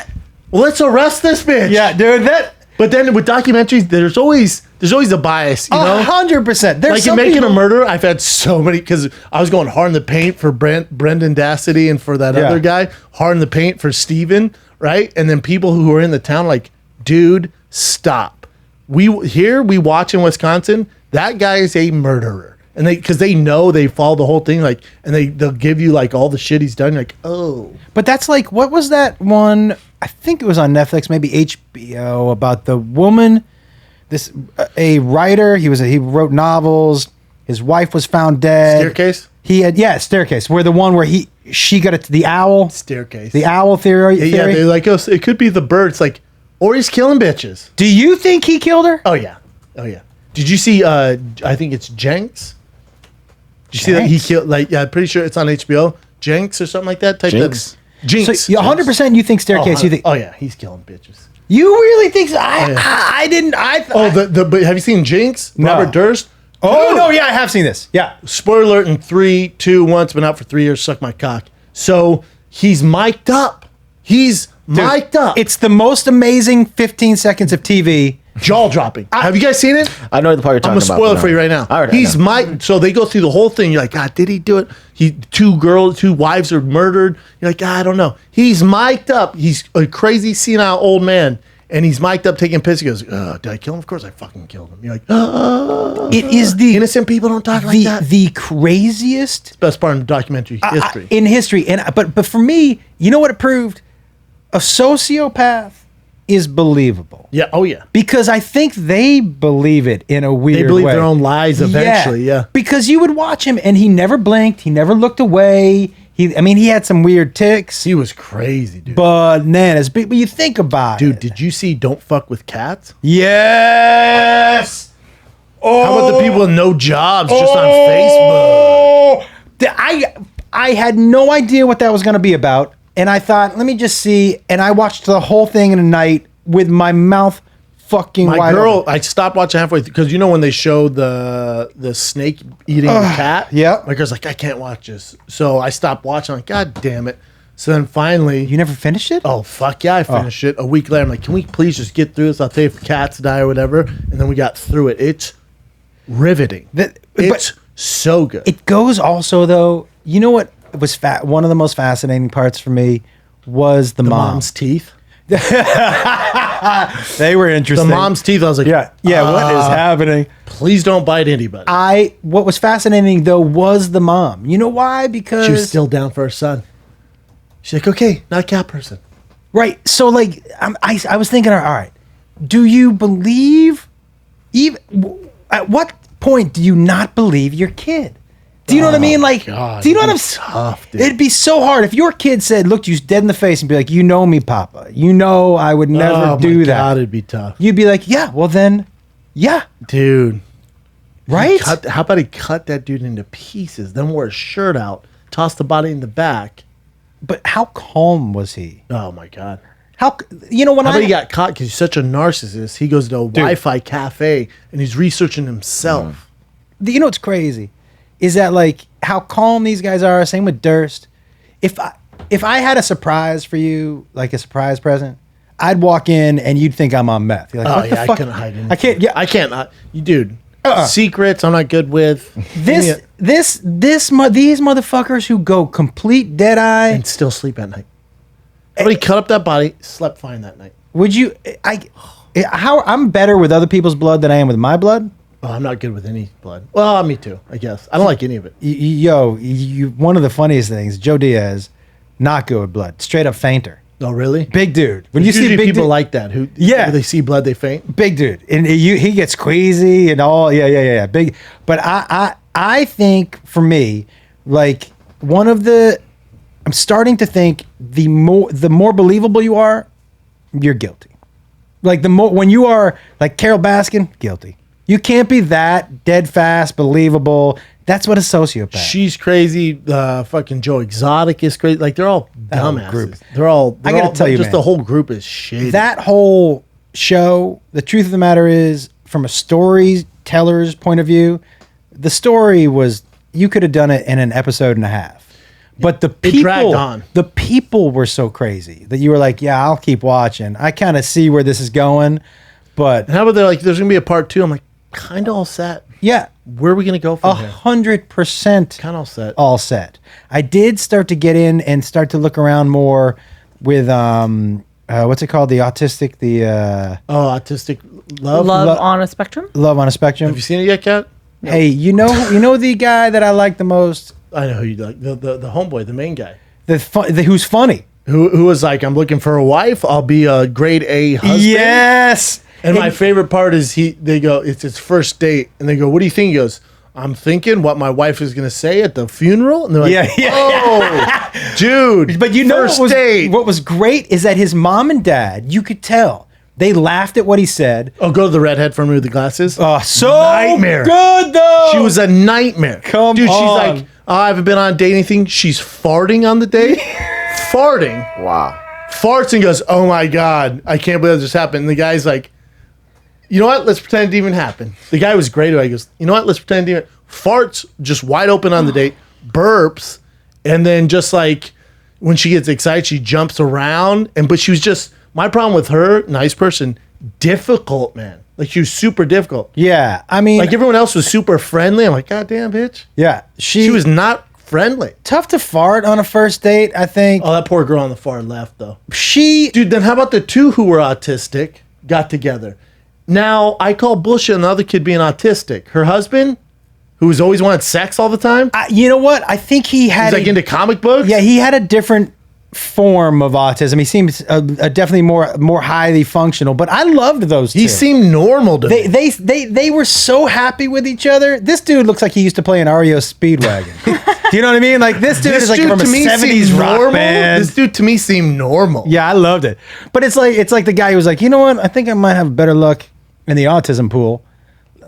well, let's arrest this bitch. Yeah, dude. But then with documentaries, there's always a bias, you know? 100%. There's Like in Making a Murder, I've had so many, because I was going hard in the paint for Brendan Dassity and for that Yeah. other guy, hard in the paint for Steven, right? And then people who are in the town like, dude, stop. We watch in Wisconsin, that guy is a murderer. And because they know they follow the whole thing, like, and they'll give you like all the shit he's done. You're like, oh. But that's like, what was that one? I think it was on Netflix, maybe HBO, about the woman, a writer. He wrote novels. His wife was found dead. Staircase? Staircase. Where the one where she got it to the owl. Staircase. The owl theory. Yeah, they're like, oh, so it could be the bird. It's like, or he's killing bitches. Do you think he killed her? Oh yeah. Did you see? I think it's Jenks. Did you see that he Jenks? killed? Like, yeah, I'm pretty sure it's on HBO. Jenks or something like that. Type Jinx? Jinx. So 100% you think staircase. You think? Oh yeah, he's killing bitches. You really think so? yeah. I didn't. But have you seen Jinx? No. Robert Durst. Oh Dude. no, yeah, I have seen this. Yeah. Spoiler alert: in 3, 2, 1. It's been out for 3 years. Suck my cock. So he's mic'd up. He's mic'd up. It's the most amazing 15 seconds of TV. Jaw dropping. Have you guys seen it? I know the part you're talking I'm about. gonna spoil it but for no. you right now. I already He's know. so they go through the whole thing. You're like, God, did he do it? Two wives are murdered. You're like, God, I don't know. He's mic'd up. He's a crazy senile old man, and he's mic'd up taking piss. He goes, did I kill him? Of course I fucking killed him. You're like, It is the innocent people don't talk like that. the craziest Best part of documentary history. in history. And but for me, you know what it proved? A sociopath is believable. Yeah. Oh yeah. Because I think they believe it in a weird way. They believe their own lies eventually. Yeah. Because you would watch him and he never blinked. He never looked away. He had some weird tics. He was crazy, dude. Bananas. But you think about it. Dude, did you see Don't Fuck with Cats? Yes. Oh. How about the people with no jobs just on Facebook? I had no idea what that was going to be about. And I thought, let me just see. And I watched the whole thing in a night with my mouth fucking My wide girl, open. I stopped watching halfway because you know when they show the snake eating the cat? yeah. My girl's like, I can't watch this. So I stopped watching. I'm like, God damn it. So then finally, You never finished it? oh, fuck yeah, I finished it. A week later, I'm like, can we please just get through this? I'll tell you if cats die or whatever. And then we got through it. It's riveting. It's so good. It goes also, though, you know what was one of the most fascinating parts for me was the Mom's teeth. They were The interesting. mom's teeth. I was like, What is happening? please don't bite anybody. What was fascinating, though, was the mom. You know why? Because She was still down for her son. She's like, okay, not a cat person. right. So, like, I was thinking, all right, do you believe? At what point do you not believe your kid? Do you know what I mean? Like, God, do you know what I'm it'd be tough, dude. It'd be so hard if your kid said, "Look you dead in the face," and be like, "You know me, Papa. You know I would never do that." God, it'd be tough, You'd be like, "Yeah, well then, yeah, dude. right." How about he cut that dude into pieces, then wore his shirt out, tossed the body in the back? But how calm was he? Oh my God. How when How I about he got caught because he's such a narcissist? He goes to a Wi-Fi cafe and he's researching himself. you know what's crazy is that like how calm these guys are. Same with Durst. If I had a surprise for you, like a surprise present, I'd walk in and you'd think I'm on meth. You're like, Oh what the yeah, I fuck? couldn't hide anything. I can't. Yeah, I can't. You dude. Uh-uh. Secrets I'm not good with. these motherfuckers who go complete dead eye. And still sleep at night. Somebody cut up that body, slept fine that night. Would you? I'm better with other people's blood than I am with my blood. Oh, I'm not good with any blood. Well, me too, I guess. I don't like any of it. One of the funniest things, Joe Diaz, not good with blood, straight up fainter, Oh, really? big dude. When you Usually see big people dude, like that who Yeah. they see blood they faint. big dude, and he gets queasy and all, yeah, big. But I think for me, like I'm starting to think the more believable you are, you're guilty. Like when you are like Carol Baskin, guilty. You can't be that dead fast, believable. That's what a sociopath. She's crazy. Fucking Joe Exotic is crazy. Like they're all whole dumbasses. group. They're all. I gotta tell you, just man. the whole group is shady. That whole show, the truth of the matter is, from a storyteller's point of view, the story was, you could have done it in an episode and a half. But the dragged on. the people were so crazy that you were like, yeah, I'll keep watching. I kind of see where this is going, but and how about they're like, there's gonna be a part 2? I'm like, kind of all set. yeah, Where are we gonna go from here? 100% Kind of all set. all set. I did start to get in and start to look around more with what's it called? The autistic, Autistic love. Love on a Spectrum? Love on a Spectrum. Have you seen it yet, Kat? Hey, you know the guy that I like the most, I know who you like. The homeboy, the main guy, who's funny. who was like, I'm looking for a wife. I'll be a grade A husband. Yes. And my favorite part is they go, it's his first date, and they go, what do you think? He goes, I'm thinking what my wife is gonna say at the funeral, and they're like, Yeah. oh, dude. But you know first date. what was great is that his mom and dad, you could tell, they laughed at what he said. Oh, go to the redhead from me with the glasses. Oh, so Nightmare. good though. She was a nightmare. Come Dude, on. she's like, I haven't been on a date anything. She's farting on the date. farting, Wow. farts and goes, "Oh my God, I can't believe that just happened." And the guy's like, "You know what? Let's pretend it didn't even happen." The guy was great. He goes, "You know what? Let's pretend it didn't." Farts just wide open on the date, burps, and then just like when she gets excited, she jumps around. But she was just, my problem with her, nice person, difficult, man. Like she was super difficult. Yeah, I mean, Like everyone else was super friendly. I'm like, God damn, bitch. yeah, She was not friendly. tough to fart on a first date. I think Oh, that poor girl on the far left, though. she. Dude, then how about the two who were autistic got together? Now, I call bullshit on the other kid being autistic. Her husband, who was always wanted sex all the time, You know what? I think he had. he's like into comic books. Yeah, he had a different form of autism. He seems definitely more highly functional. But I loved those two. He seemed normal to me. They were so happy with each other. This dude looks like he used to play an REO Speedwagon. Do you know what I mean? Like this dude is like from a '70s rock band. This dude to me seemed normal. Yeah, I loved it. But it's like the guy who was like, you know what? I think I might have better luck in the autism pool.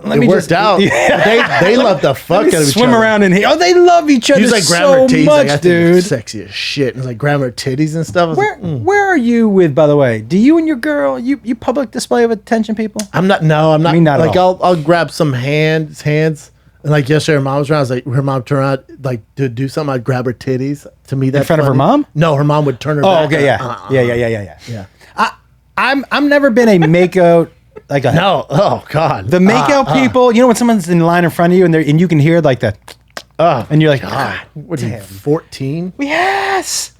Let It worked out. Yeah. They love the fuck out of each swim other. around in here. Oh, they love each other He was like grabbing so her titties, much, like, I think you're dude. sexy as shit. And it was like grabbing her titties and stuff. I was Where like, where are you with? By the way, do you and your girl you public display of attention, people? I'm not. No, I'm not. Me not at like all. I'll grab some hands. And like yesterday, her mom was around. I was like, her mom turned around like to do something. I'd grab her titties. To me, that's front of her funny. mom? No, her mom would turn her. Oh, back okay, and, yeah. yeah. I'm never been a makeout like a No, oh God, the makeout people. You know when someone's in line in front of you and you can hear like the, and you're like, God, What are you, 14? yes.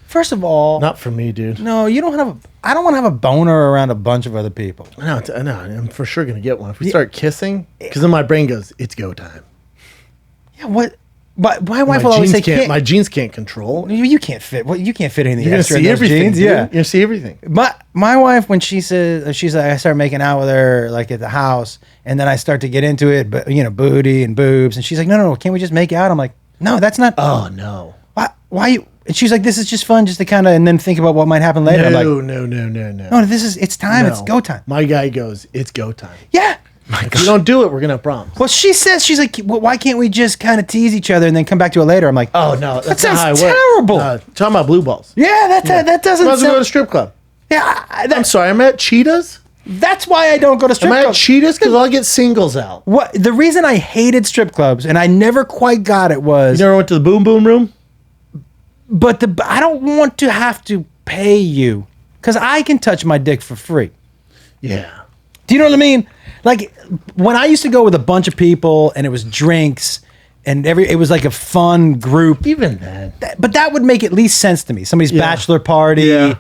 First of all, Not for me, dude. no, you don't have. I don't want to have a boner around a bunch of other people. No, I'm for sure gonna get one if we start kissing. Because then my brain goes, it's go time. Yeah, what? But my wife My will always jeans say, my jeans can't control. you can't fit. Well, you can't fit anything You're gonna extra in see those everything. jeans. Dude. Yeah. You're gonna see everything. My wife, when she's like, I start making out with her like at the house, and then I start to get into it, but booty and boobs, and she's like, no, can't we just make out? I'm like, no, that's not. Oh no. Why you? And she's like, this is just fun, just to kind of, and then think about what might happen later. I'm like, No. no, it's time. It's No. go time. My guy goes, it's go time. Yeah. If you don't do it, we're gonna have problems. Well, she's like, well, why can't we just kind of tease each other and then come back to it later? I'm like, Oh no, that that's not how sounds it works. terrible. Talking about blue balls. Yeah, that doesn't Might as well go to sound. strip club. Yeah, I'm sorry, I'm at Cheetahs. that's why I don't go to strip Am I at clubs. Cheetahs? Because I'll get singles out. What the reason I hated strip clubs and I never quite got it was, You never went to the boom boom room? but I don't want to have to pay you because I can touch my dick for free. Yeah. Do you know what I mean? Like when I used to go with a bunch of people and it was drinks and it was like a fun group. Even then. But that would make at least sense to me. Somebody's Yeah. bachelor party. Yeah.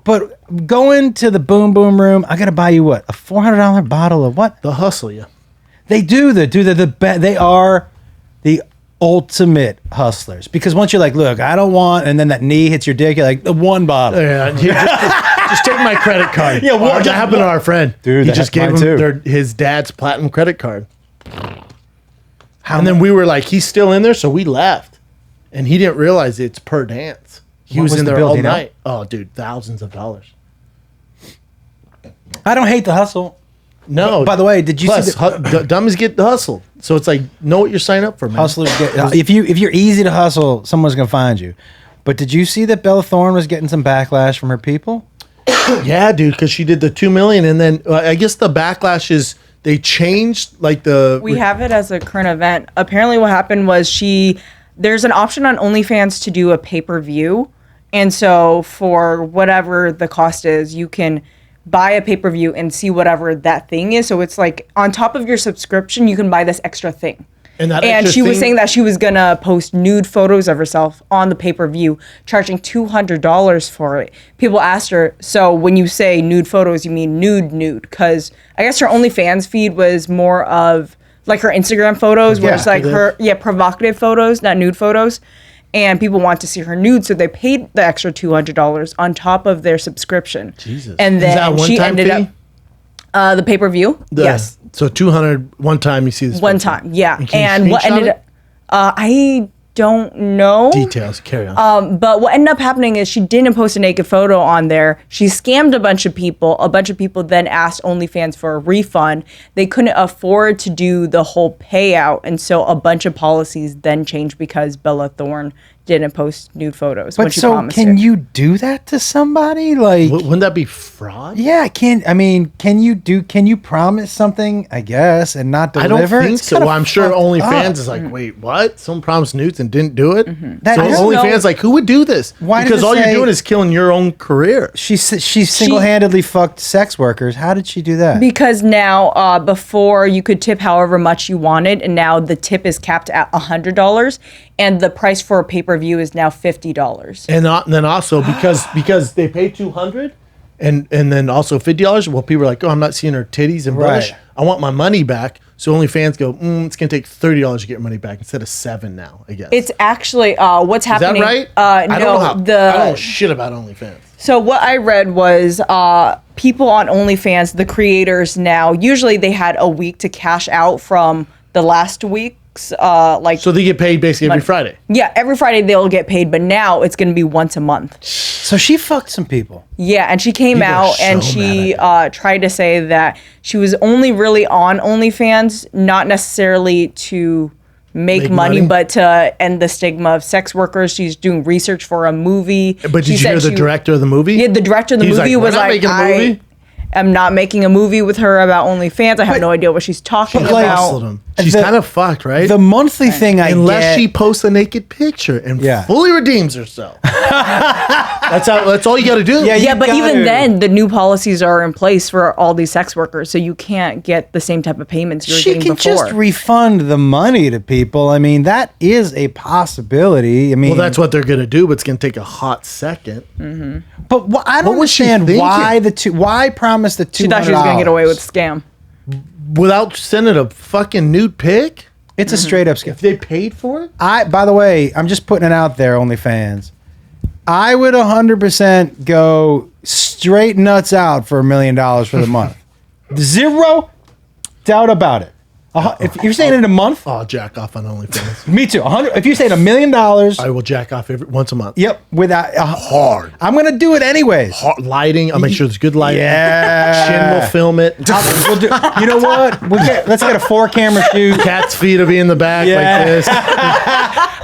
But going to the boom boom room, I got to buy you what? A $400 bottle of what? They'll hustle you. They do they are the ultimate hustlers because once you're like, look, I don't want, and then that knee hits your dick, you're like, the one bottle. Yeah, just take my credit card. Yeah, well, that happened to our friend. Dude, he that just gave happened him mine too. his dad's platinum credit card. And then we were like, he's still in there, so we left. And he didn't realize it's per dance. He What was was in the there bill, all do you know? night. Oh, dude, thousands of dollars. I don't hate the hustle. No. By the way, did you plus, see the dummies get the hustle. So it's like, know what you're signing up for, man. hustlers get, if you're easy to hustle, someone's gonna find you. But did you see that Bella Thorne was getting some backlash from her people? Yeah, dude, because she did the 2 million, and then I guess the backlash is they changed like the. We have it as a current event. Apparently, what happened was there's an option on OnlyFans to do a pay-per-view. And so for whatever the cost is, you can buy a pay-per-view and see whatever that thing is. So it's like on top of your subscription, you can buy this extra thing. And And she was saying that she was going to post nude photos of herself on the pay-per-view, charging $200 for it. People asked her, so when you say nude photos, you mean nude? Because I guess her OnlyFans feed was more of like her Instagram photos, where it's like provocative photos, not nude photos. And people want to see her nude, so they paid the extra $200 on top of their subscription. Jesus. And Is that a then she one-time ended fee? up the pay-per-view. Yes. So 200 one time you see this. One picture. time, yeah. And can you And what screenshot ended it? up, I don't know. Details. Carry on. But what ended up happening is she didn't post a naked photo on there. She scammed a bunch of people. A bunch of people then asked OnlyFans for a refund. They couldn't afford to do the whole payout. And so a bunch of policies then changed because Bella Thorne didn't post nude photos when But she so promised can it. you do that to somebody? Like, Wouldn't that be fraud? yeah, can you promise something, I guess, and not I deliver? don't think It's so. kinda Well, I'm sure fucked OnlyFans up. is like, wait, what? Someone promised nudes and didn't do it? That So is- OnlyFans like, who would do this? Why does because it all you're say- doing is killing your own career. She single-handedly fucked sex workers. How did she do that? Because now, before you could tip however much you wanted, and now the tip is capped at $100, and the price for a pay-per-view is now $50. And then also because they pay $200 and then also $50. Well, people are like, oh, I'm not seeing her titties and bush. Right. I want my money back. So OnlyFans go, it's gonna take $30 to get your money back instead of $7 now. I guess It's actually what's is that happening. right? No, I don't know I don't know shit about OnlyFans. So what I read was people on OnlyFans, the creators now, usually they had a week to cash out from the last week's So they get paid basically every Friday. yeah, every Friday they'll get paid, but now it's going to be once a month. So she fucked some people. Yeah, and she came People are out and so she mad tried to say that she was only really on OnlyFans, not necessarily to make money, money? but to end the stigma of sex workers. She's doing research for a movie. But She did you hear said the director of the movie? Yeah, the director of the He's movie like, was "We're not like, making a movie?" I'm not making a movie with her about OnlyFans. I have no idea what she's talking But, like, about. Hustled him. She's The- kind of fucked, right? The monthly thing I Unless get, she posts a naked picture and Yeah. fully redeems herself. That's all you got to do. Yeah, Yeah, you but gotta- even then, the new policies are in place for all these sex workers, so you can't get the same type of payments you were she getting can before. just refund the money to people. I mean, that is a possibility. I mean, Well, that's what they're gonna do, but it's gonna take a hot second. But I don't What was she understand why thinking? why promise the $200? She thought she was going to get away with scam. Without sending a fucking nude pic? It's a straight up scam. If they paid for it? By the way, I'm just putting it out there, OnlyFans. I would 100% go straight nuts out for $1 million for the month. Zero doubt about it. If you're saying in a month, Oh, jack off on OnlyFans. me too. 100. If you're saying $1 million, I will jack off once a month. yep, without Hard. I'm gonna do it anyways. Lighting. I'll make sure there's good lighting. Yeah. Chin will film it. We'll do, you know what? Let's get a 4-camera shoot. Cat's feet will be in the back Yeah. like this.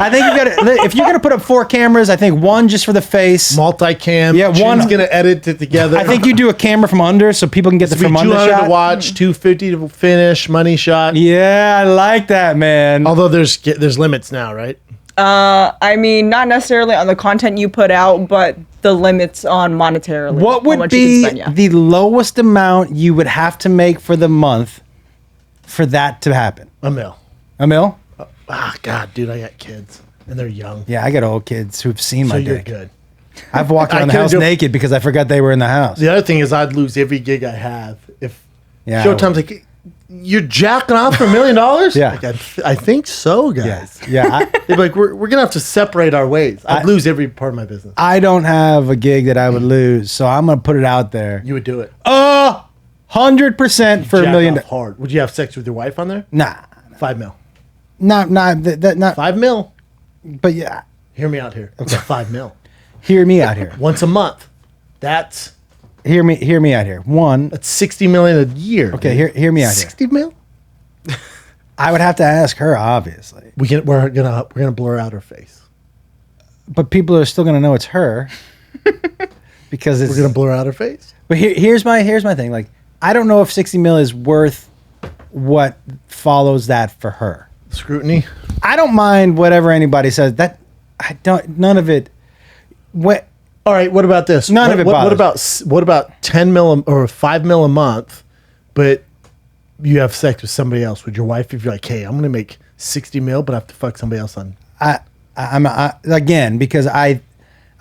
I think you got if you're gonna put up 4 cameras, I think one just for the face. Multicam. Yeah, Chin's one- gonna edit it together. I think you do a camera from under so people can get the It'll be from under 200 shot. to watch, 250 to finish, money shot. Yeah, I like that, man. Although there's limits now, right? I mean, not necessarily on the content you put out, but the limits on monetarily. What how would much you be can spend, yeah. the lowest amount you would have to make for the month for that to happen? $1 million. $1 mil? Ah, God, dude, I got kids and they're young. Yeah, I got old kids who've seen So my you're dick. good. I've walked I around the couldn't house do- naked because I forgot they were in the house. The other thing is I'd lose every gig I have if Yeah, Showtime's like, you're jacking off for $1 million? Yeah. Like, I think so, guys. Yeah. They'd be like, we're gonna have to separate our ways. I'd lose every part of my business. I don't have a gig that I would lose, so I'm gonna put it out there. You would do it. 100% for $1 Jack million. off hard. Would you have sex with your wife on there? Nah, $5 million. not not. $5 million. But yeah, Hear me out here. It's $5 million. hear me out here. Once a month. That's Hear me out here. One, $60 million a year. okay, dude. hear me out here. 60 mil? I would have to ask her, obviously, We're gonna blur out her face. but people are still gonna know it's her because it's. We're gonna blur out her face. But here's my thing. Like, I don't know if 60 mil is worth what follows that for her. Scrutiny. I don't mind whatever anybody says. That I don't. None of it. What? All right. What about this? None of it What bothers about 10 mil or 5 mil a month, but you have sex with somebody else with your wife? If you're like, hey, I'm gonna make 60 mil, but I have to fuck somebody else on. I'm again because I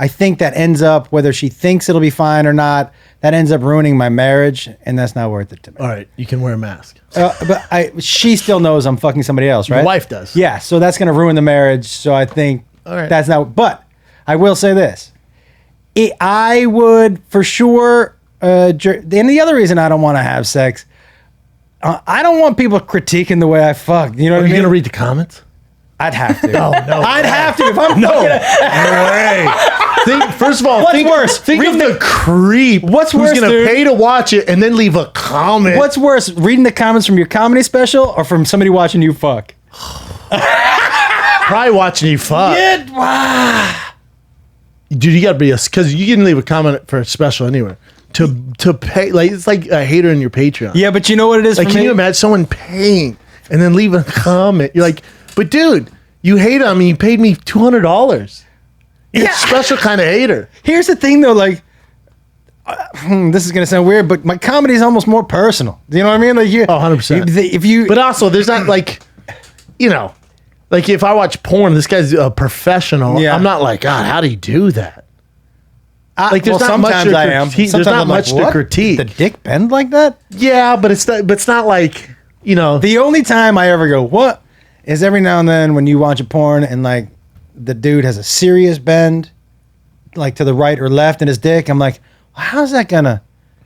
think that ends up whether she thinks it'll be fine or not. That ends up ruining my marriage, and that's not worth it to me. All right, you can wear a mask. But she still knows I'm fucking somebody else, right? Your wife does. Yeah, so that's gonna ruin the marriage. So I think All right. that's not. But I will say this: I would for sure. And the other reason I don't want to have sex, I don't want people critiquing the way I fuck. You know what Are I you mean? gonna read the comments? I'd have to. Oh no! I'd have to if I'm No. fucking- No way. First of all, What's worse? Think of Reading the creep. What's who's worse, gonna dude? pay to watch it and then leave a comment? What's worse, reading the comments from your comedy special or from somebody watching you fuck? probably watching you fuck. Dude, you gotta be because you can leave a comment for a special anywhere. To pay, like it's like a hater in your Patreon. Yeah, but you know what it is Like, for can me? you imagine someone paying and then leave a comment? You're like, but dude, you hate on me. You paid me $200. You're Yeah. a special kind of hater. Here's the thing, though. Like, this is gonna sound weird, but my comedy is almost more personal. You know what I mean? Like, 100%. If you, But also, there's not like, like if I watch porn, this guy's a professional. Yeah. I'm not like, God, how do you do that? Like, there's not much sometimes to I am. critique. Sometimes There's not I'm like, much to what? critique. The dick bend like that? Yeah, but it's not like, The only time I ever go, what? Is every now and then when you watch a porn and like the dude has a serious bend, like to the right or left in his dick. I'm like, how's that gonna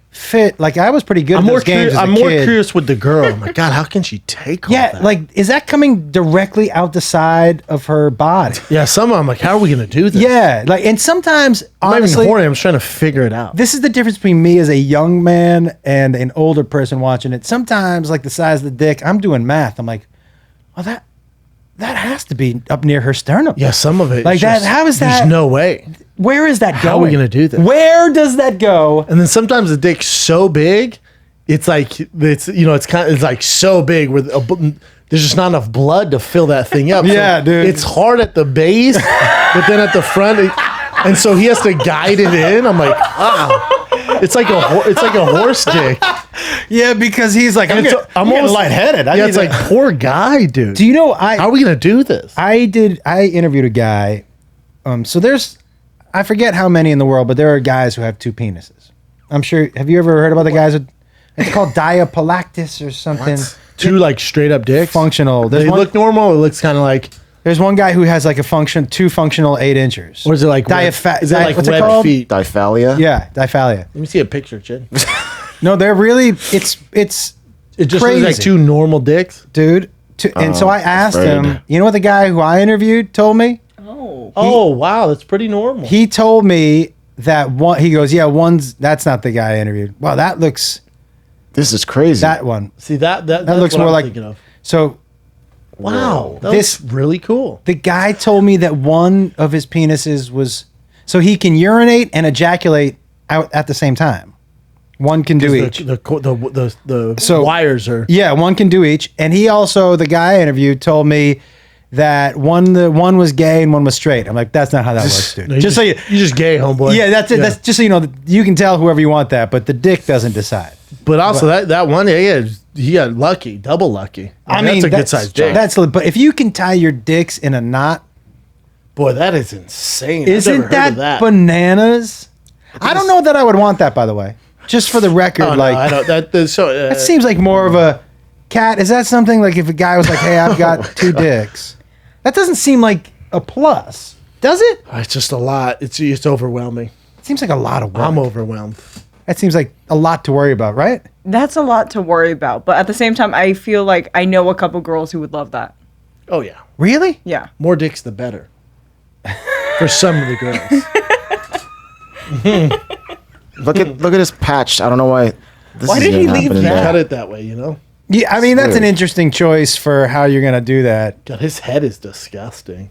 fit? Like I was pretty good I'm at more those games curious. as a I'm more kid. curious with the girl. I'm like, God, how can she take all Yeah, that? like is that coming directly out the side of her body? Yeah, some of them, like, how are we gonna do this? Yeah, like and sometimes I'm not even honestly, horny. I'm just trying to figure it out. this is the difference between me as a young man and an older person watching it. Sometimes, like the size of the dick, I'm doing math. I'm like, well, that has to be up near her sternum. Yeah, some of it. Like is that. just- How is that? There's no way. Where is that going? How are we gonna do this? Where does that go? And then sometimes the dick's so big, it's like it's like so big where there's just not enough blood to fill that thing up. Yeah, dude. It's hard at the base, but then at the front, and so he has to guide it in. I'm like, wow, it's like a horse dick. Yeah, because he's like, I'm It's- getting lightheaded. Yeah, it's like, poor guy, dude. do you know? How are we gonna do this? I interviewed a guy. So there's, I forget how many in the world, but there are guys who have two penises. I'm sure. Have you ever heard about the guys with? It's called diapolactis or something. Two like straight up dicks. Functional. They look normal. It looks kind of like. There's one guy who has like two functional 8 inches. Or is it like Is it like what's it webbed called? feet? Diphalia. Yeah, diphalia. Let me see a picture, Chid. No, they're really. It's It just crazy. looks like two normal dicks. dude. And so I asked afraid. him. You know what the guy who I interviewed told me? Oh wow, that's pretty normal. He told me that one. He goes, yeah, that's not the guy I interviewed. Wow, that looks This is crazy. that one. See that That that's looks what more I'm like. thinking of. So Wow, that This- looks really cool. the guy told me that one of his penises was so he can urinate and ejaculate out at the same time. One can do each. The So- wires are. Yeah, one can do each. And he also, the guy I interviewed, told me that one was gay and one was straight. I'm like, that's not how that works, dude. No, you just so you, just gay, homeboy. yeah, that's it. That's just so you know. You can tell whoever you want that, but the dick doesn't decide. But also that one, he got lucky, double lucky. I mean, that's a good sized dick. That's but if you can tie your dicks in a knot, Boy, that is insane. I've never isn't heard that, of that bananas? I don't know that I would want that, by the way. Just for the record, Oh, like no, I don't. That's so. that seems like more of a cat. Is that something like if a guy was like, "Hey, I've got 2 dicks," that doesn't seem like a plus, does it? It's just a lot. It's overwhelming. It seems like a lot of work. I'm overwhelmed. That seems like a lot to worry about, right? That's a lot to worry about. But at the same time, I feel like I know a couple girls who would love that. Oh yeah, Really? Yeah. more dicks the better. For some of the girls. look at this patch. I don't know why. This Why is did he even leave happening that? there. Cut it that way, you know. Yeah, I mean that's an weird. interesting choice for how you're gonna do that. God, his head is disgusting.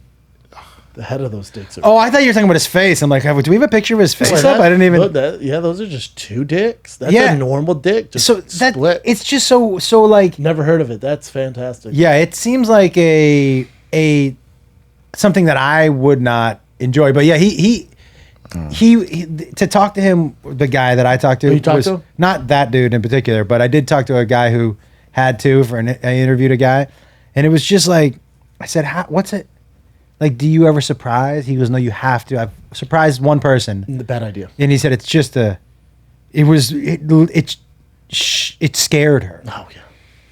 The head of those dicks are. Oh, I thought you were talking about his face. I'm like, do we have a picture of his face up? I didn't even. Yeah, those are just 2 dicks. That's Yeah. a normal dick. Just So that split. it's just so like Never heard of it. That's fantastic. yeah, it seems like a something that I would not enjoy. But yeah, he to talk to him, the guy that I talked to you talked was to him? not that dude in particular, but I did talk to a guy who had to I interviewed a guy, and it was just like I said, what's it like? Do you ever surprise? He goes, no, you have to. I've surprised one person, Bad idea. and he said it's just it scared her. Oh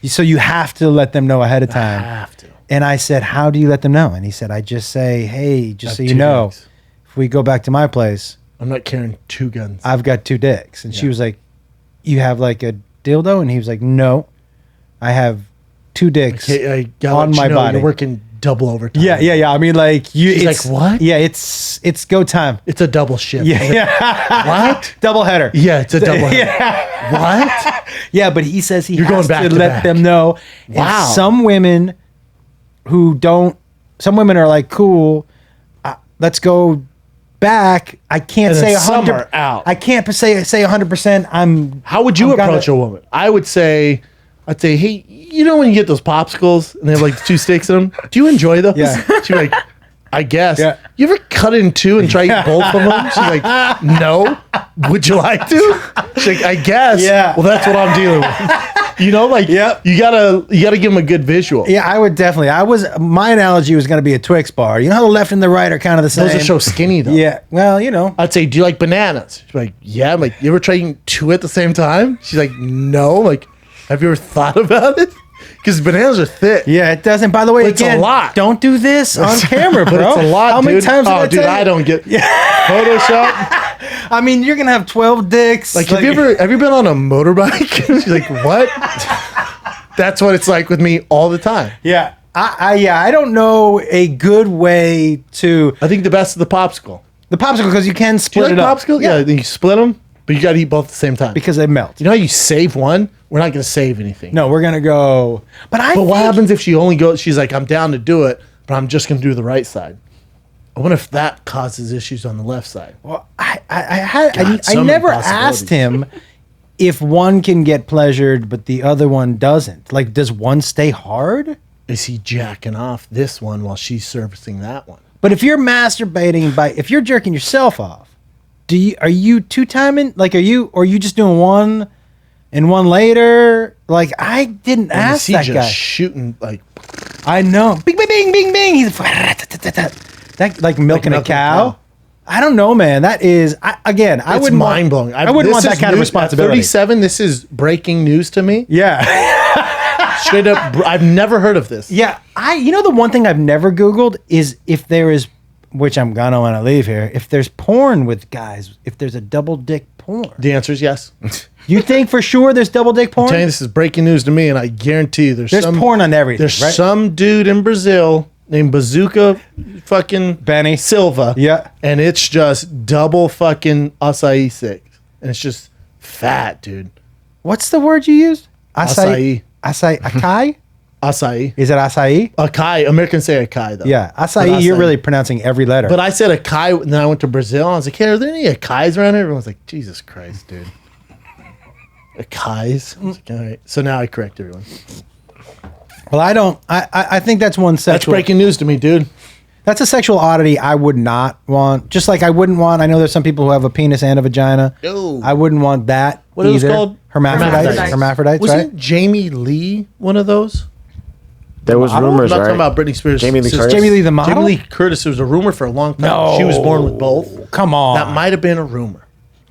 yeah. So you have to let them know ahead of time. Have to. And I said, how do you let them know? And he said, I just say, hey, just so have you 2 know, dicks. if we go back to my place, I'm not carrying 2 guns. I've got 2 dicks. And she Yeah. was like, you have like a dildo? And he was like, no, I have 2 dicks I gotta on let you my know, body. You're working double overtime. Yeah. I mean, like you. She's it's, like, what? Yeah, it's go time. It's a double shift. Yeah. What? Double header. Yeah, it's a double. Yeah. What? Yeah, but he says he You're has going back to to let back. them know. And Wow. some women who don't some women are like, cool, let's go back. I can't And say then some 100. are out. I can't say 100%. How would you I'm approach a woman? I'd say, hey, you know when you get those popsicles and they have like the 2 sticks in them? Do you enjoy those? Yeah. She's like, I guess. Yeah. You ever cut it in 2 and try to eat both of them? She's like, no. Would you like to? She's like, I guess. Yeah. Well, that's what I'm dealing with. You know, like Yep. you gotta give them a good visual. Yeah, I would definitely. My analogy was going to be a Twix bar. You know how the left and the right are kind of the same. Those are so skinny though. Yeah, well, you know. I'd say, do you like bananas? She's like, yeah. I'm like, you ever try eating 2 at the same time? She's like, no. Like, have you ever thought about it? Because bananas are thick. Yeah, it doesn't. By the way, It's a again, lot. don't do this on camera, bro. But it's a lot, How dude. many times? Oh, did dude, I tell you? I don't get Photoshop. I mean, you're gonna have 12 dicks. Like, have you been on a motorbike? She's like, what? That's what it's like with me all the time. Yeah, I don't know a good way to I think the best is the popsicle. because you can Do you split like it up. popsicle? Yeah, then you split them, but you got to eat both at the same time. Because they melt. You know how you save one? We're not going to save anything. No, we're gonna go. But But what happens if she only goes? She's like, I'm down to do it, but I'm just going to do the right side. I wonder if that causes issues on the left side. Well, I so many never possibilities. asked him if one can get pleasured, but the other one doesn't. Like, does one stay hard? Is he jacking off this one while she's servicing that one? But if you're masturbating if you're jerking yourself off, are you 2-timing? Like, are you just doing one and one later? Like, I didn't And ask is he that just guy. shooting like I know. Bing, bing, bing, bing, bing. He's that like milking a milking a cow. cow. I don't know, man. That is, I it's wouldn't mind blowing. I wouldn't want that kind of responsibility. At 37, this is breaking news to me. Yeah. Straight up, I've never heard of this. Yeah. You know, the one thing I've never Googled is if there is, which I'm going to want to leave here, if there's porn with guys, if there's a double dick porn. The answer is yes. You think for sure there's double dick porn? I'm telling you, this is breaking news to me, and I guarantee you There's porn on everything, There's right? some dude in Brazil named Bazooka fucking Benny. Silva. Yeah. And it's just double fucking acai sticks. And it's just fat, dude. What's the word you used? Acai. Acai? Acai. Is it acai? Acai. Americans say acai, though. Yeah. But Acai, you're really pronouncing every letter. But I said acai, and then I went to Brazil, and I was like, hey, are there any acais around here? Everyone's like, Jesus Christ, dude. Acais? I was like, all right. So now I correct everyone. Well, I think that's one That's sexual. breaking news to me, dude. That's a sexual oddity I would not want. Just like I wouldn't want. I know there's some people who have a penis and a vagina. No. I wouldn't want that. What it was either. called? Hermaphrodites. Hermaphrodites, Wasn't right? Jamie Lee one of those? There was I'm rumors, not right? talking about Britney Spears. Jamie Lee sister. Curtis? Jamie Lee the model. Jamie Lee Curtis. There was a rumor for a long time. No. She was born with both. Come on. That might have been a rumor.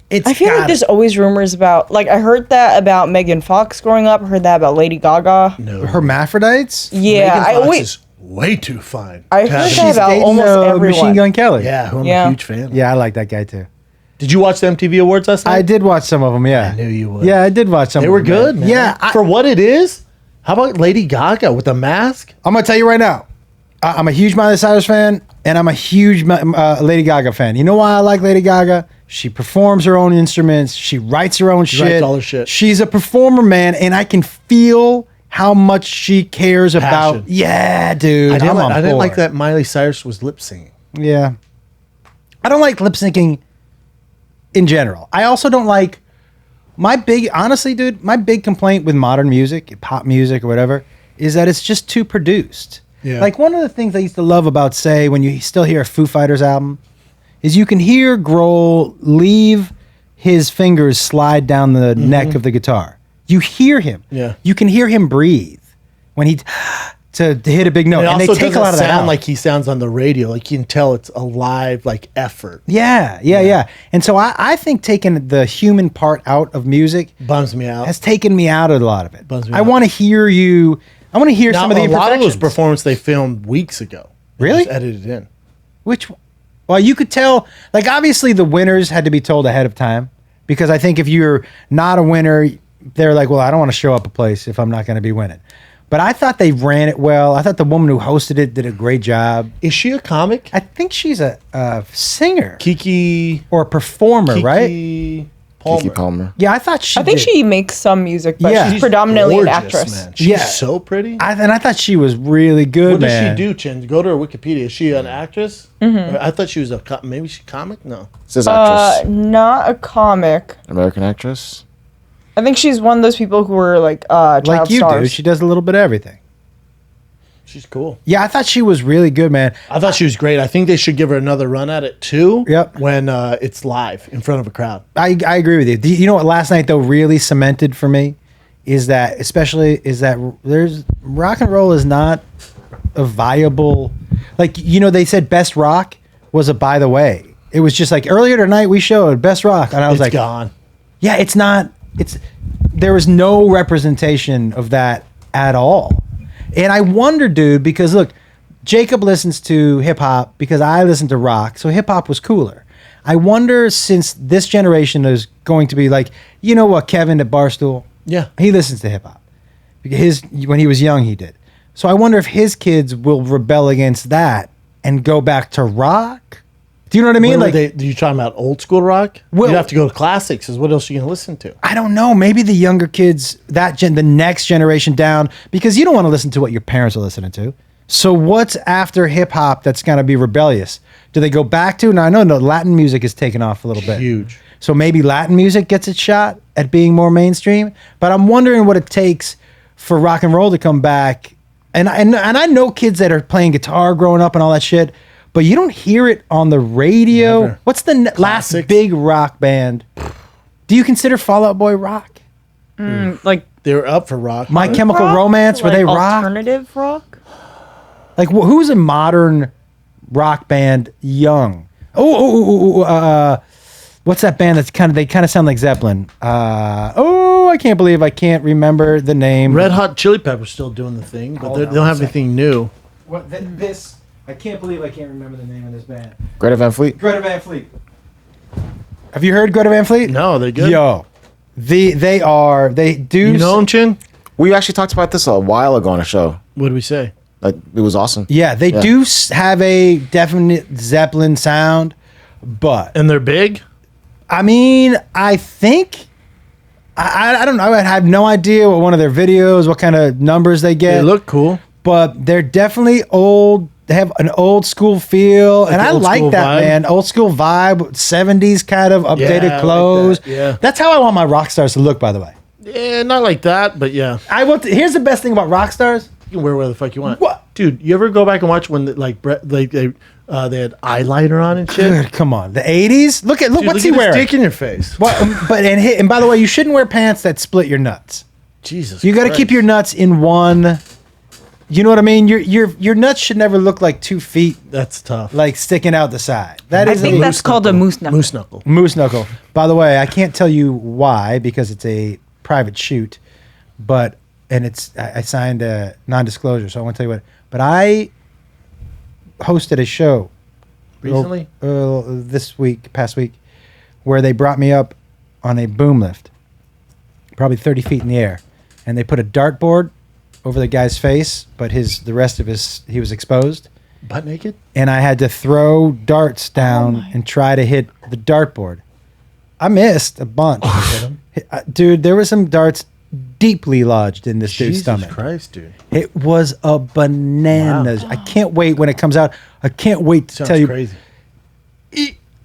It's I feel like there's always rumors about, like, I heard that about Megan Fox growing up. I heard that about Lady Gaga. No. hermaphrodites. Yeah, Megan I Fox always is way too fine. I to heard have- that She's about dating almost everyone. Machine Gun Kelly. Yeah, who I'm Yeah. a huge fan of. Yeah, I like that guy too. Did you watch the MTV Awards last night? I did watch some of them. Yeah, I knew you would. Yeah, I did watch some. They of were them, good, man. Yeah, For what it is, how about Lady Gaga with a mask? I'm gonna tell you right now. I'm a huge Miley Cyrus fan, and I'm a huge Lady Gaga fan. You know why I like Lady Gaga? She performs her own instruments. She writes her own shit. writes all her shit. She's a performer, man, and I can feel how much she cares about. Passion. Yeah, dude. I didn't, I'm on I didn't like board. that Miley Cyrus was lip singing. Yeah. I don't like lip syncing in general. I also don't like honestly, dude, my big complaint with modern music, pop music or whatever, is that it's just too produced. Yeah. Like one of the things I used to love about, say, when you still hear a Foo Fighters album, is you can hear Grohl leave his fingers slide down the neck of the guitar. You hear him. Yeah. You can hear him breathe when he to hit a big note. It And they also take a doesn't lot of that sound out. like he sounds on the radio. Like you can tell it's a live like effort. Yeah. And so I think taking the human part out of music Bums me out. has taken me out of a lot of it. Bums me I out. want to hear you. I want to hear Now, some of the a lot of those imperfections. performances they filmed weeks ago. They Really? just edited in. Which, well, you could tell. Like obviously the winners had to be told ahead of time because I think if you're not a winner, they're like, well, I don't want to show up a place if I'm not going to be winning. But I thought they ran it well. I thought the woman who hosted it did a great job. Is she a comic? I think she's a singer Kiki. or a performer, right? Kiki. Kiki Palmer. Yeah, I thought she. I think did. she makes some music, but Yeah. she's She's predominantly gorgeous, an actress. Man. She's Yeah. so pretty. And I thought she was really good, What man. does she do, Chin? Go to her Wikipedia. Is she an actress? I thought she was maybe she's comic? No. It says actress. Not a comic. American actress. I think she's one of those people who were like child Like you stars. do. She does a little bit of everything. She's cool. Yeah, I thought she was really good, man. I thought she was great. I think they should give her another run at it too. Yep. When it's live in front of a crowd. I agree with you. You know what last night though really cemented for me is that there's rock and roll is not a viable, like, you know, they said best rock was a by the way. It was just like earlier tonight we showed best rock and I was It's like, gone. yeah, it's not. There was no representation of that at all. And I wonder, dude, because look, Jacob listens to hip hop because I listen to rock, so hip hop was cooler. I wonder, since this generation is going to be like, you know what, Kevin at Barstool? Yeah. He listens to hip hop. When he was young, he did. So I wonder if his kids will rebel against that and go back to rock. Do you know what I mean? Like, you talking about old school rock? Well- You'd have to go to classics. Is what else are you gonna listen to? I don't know. Maybe the younger kids, the next generation down, because you don't want to listen to what your parents are listening to. So what's after hip hop that's going to be rebellious? Do they go back to? Now I know Latin music is taking off a little bit. Huge. So maybe Latin music gets its shot at being more mainstream. But I'm wondering what it takes for rock and roll to come back. And I know kids that are playing guitar growing up and all that shit, but you don't hear it on the radio. Never. What's the last Classics. big rock band? Do you consider Fall Out Boy rock? like They were up for rock. My Chemical rock? Romance, were Like they rock? alternative rock? Like who's a modern rock band young? What's that band that's they kind of sound like Zeppelin? I can't believe I can't remember the name. Red Hot Chili Peppers still doing the thing, but Hold they on don't one have second. anything new. I can't believe I can't remember the name of this band. Greta Van Fleet. Greta Van Fleet. Have you heard Greta Van Fleet? No, they're good. Yo, they do. You know them, Chin? We actually talked about this a while ago on a show. What did we say? Like, it was awesome. Yeah, they do have a definite Zeppelin sound, but And they're big? I mean, I think I don't know. I have no idea what one of their videos, what kind of numbers they get. They look cool. But they're definitely old. They have an old school feel, and the I old like school that, vibe? man. Old school vibe, 70s kind of Yeah, I updated like clothes. that, yeah. That's how I want my rock stars to look, by the way. Yeah, not like that, but yeah. Here's the best thing about rock stars. You can wear whatever the fuck you want. What? Dude, you ever go back and watch when they had eyeliner on and shit? Dude, come on. The 80s? Look Dude, what's look he at this wearing? dick in your face. And by the way, you shouldn't wear pants that split your nuts. Jesus You got to Christ. keep your nuts in one. You know what I mean? Your nuts should never look like 2 feet, That's tough. like sticking out the side. That I is think a that's called a moose knuckle. Moose knuckle. moose knuckle. By the way, I can't tell you why because it's a private shoot, I signed a non-disclosure, so I won't tell you what. But I hosted a show Recently? past week, where they brought me up on a boom lift, probably 30 feet in the air, and they put a dartboard over the guy's face, but he was exposed, Butt naked? and I had to throw darts down and try to hit the dartboard. I missed a bunch. Dude, there were some darts deeply lodged in this dude's Jesus stomach. Christ, dude. It was a bananas. Wow. I can't wait when it comes out. I can't wait to Sounds tell you. crazy.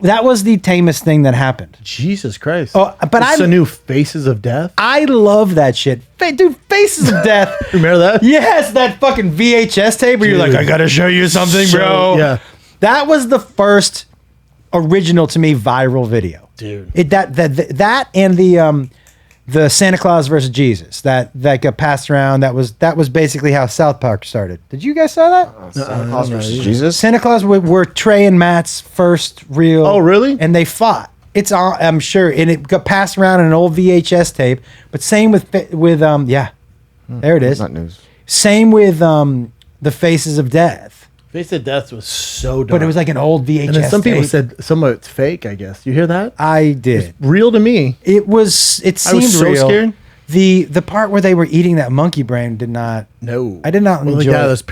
That was the tamest thing that happened. Jesus Christ. Oh, but it's the new Faces of Death. I love that shit. Dude, Faces of Death. Remember that? Yes, that fucking VHS tape where you're like, Dude. I gotta show you something, bro. Yeah. That was the first original to me viral video. Dude. That and the Santa Claus versus Jesus that got passed around. That was basically how South Park started. Did you guys saw that? Santa Claus versus Jesus. Santa Claus were Trey and Matt's first real. Oh, really? And they fought. It's all, I'm sure, and it got passed around in an old VHS tape. But same with there it is. Not news. Same with the Faces of Death. Face of Death was so dark. But it was like an old VHS. And then some people tape. said some of it's fake, I guess. You hear that? I did. Real to me. It I seemed was so real. scared. The part where they were eating that monkey brain did not. No. I did not Well, enjoy the guy it. that's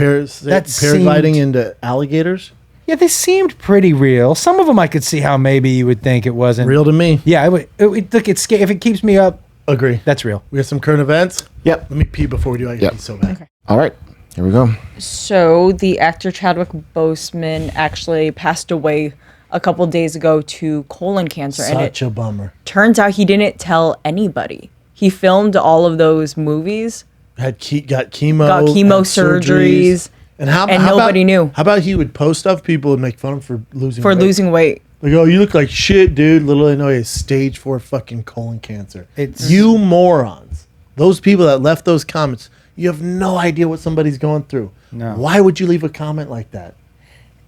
That paragliding seemed- into alligators. Yeah, they seemed pretty real. Some of them I could see how maybe you would think it wasn't Real to me. Yeah, look, it's if it keeps me up, Agree. that's real. We have some current events. Yep. Let me pee before we do. I get Yep. pee so bad. Okay. All right. Here we go. So the actor Chadwick Boseman actually passed away a couple days ago to colon cancer, and it Such a bummer. turns out he didn't tell anybody. He filmed all of those movies, Got chemo. got chemo had surgeries, And how and how nobody about, knew. How about he would post stuff, people would make fun of him for losing for weight. losing weight. Like, oh, you look like shit, dude. Little I know he has stage 4 fucking colon cancer. It's- You morons. Those people that left those comments, you have no idea what somebody's going through. No. Why would you leave a comment like that?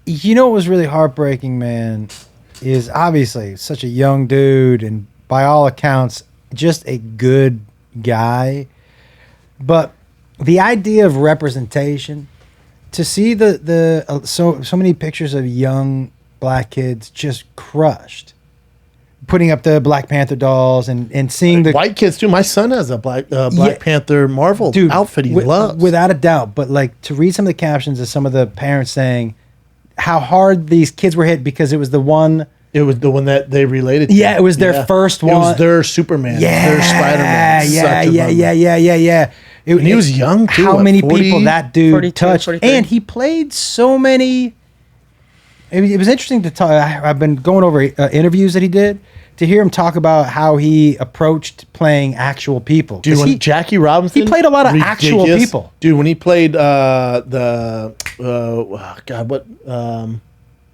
You know what was really heartbreaking, man, is obviously such a young dude and by all accounts just a good guy. But the idea of representation, to see so many pictures of young black kids just crushed, putting up the Black Panther dolls and seeing the White kids too. My son has a Black Yeah. Panther Marvel outfit he loves. without a doubt. But like to read some of the captions of some of the parents saying how hard these kids were hit because it was the one. It was the one that they related to. Yeah, it was their first It one. was their Superman. Yeah, Their Spider-Man. yeah. And he was young, too, How what, many 40? people that dude 42, touched, 43. and he played so many. It was interesting to talk. I've been going over interviews that he did to hear him talk about how he approached playing actual people. Dude, 'Cause when he, Jackie Robinson, he played a lot of actual ridiculous. people. Dude, when he played God, what?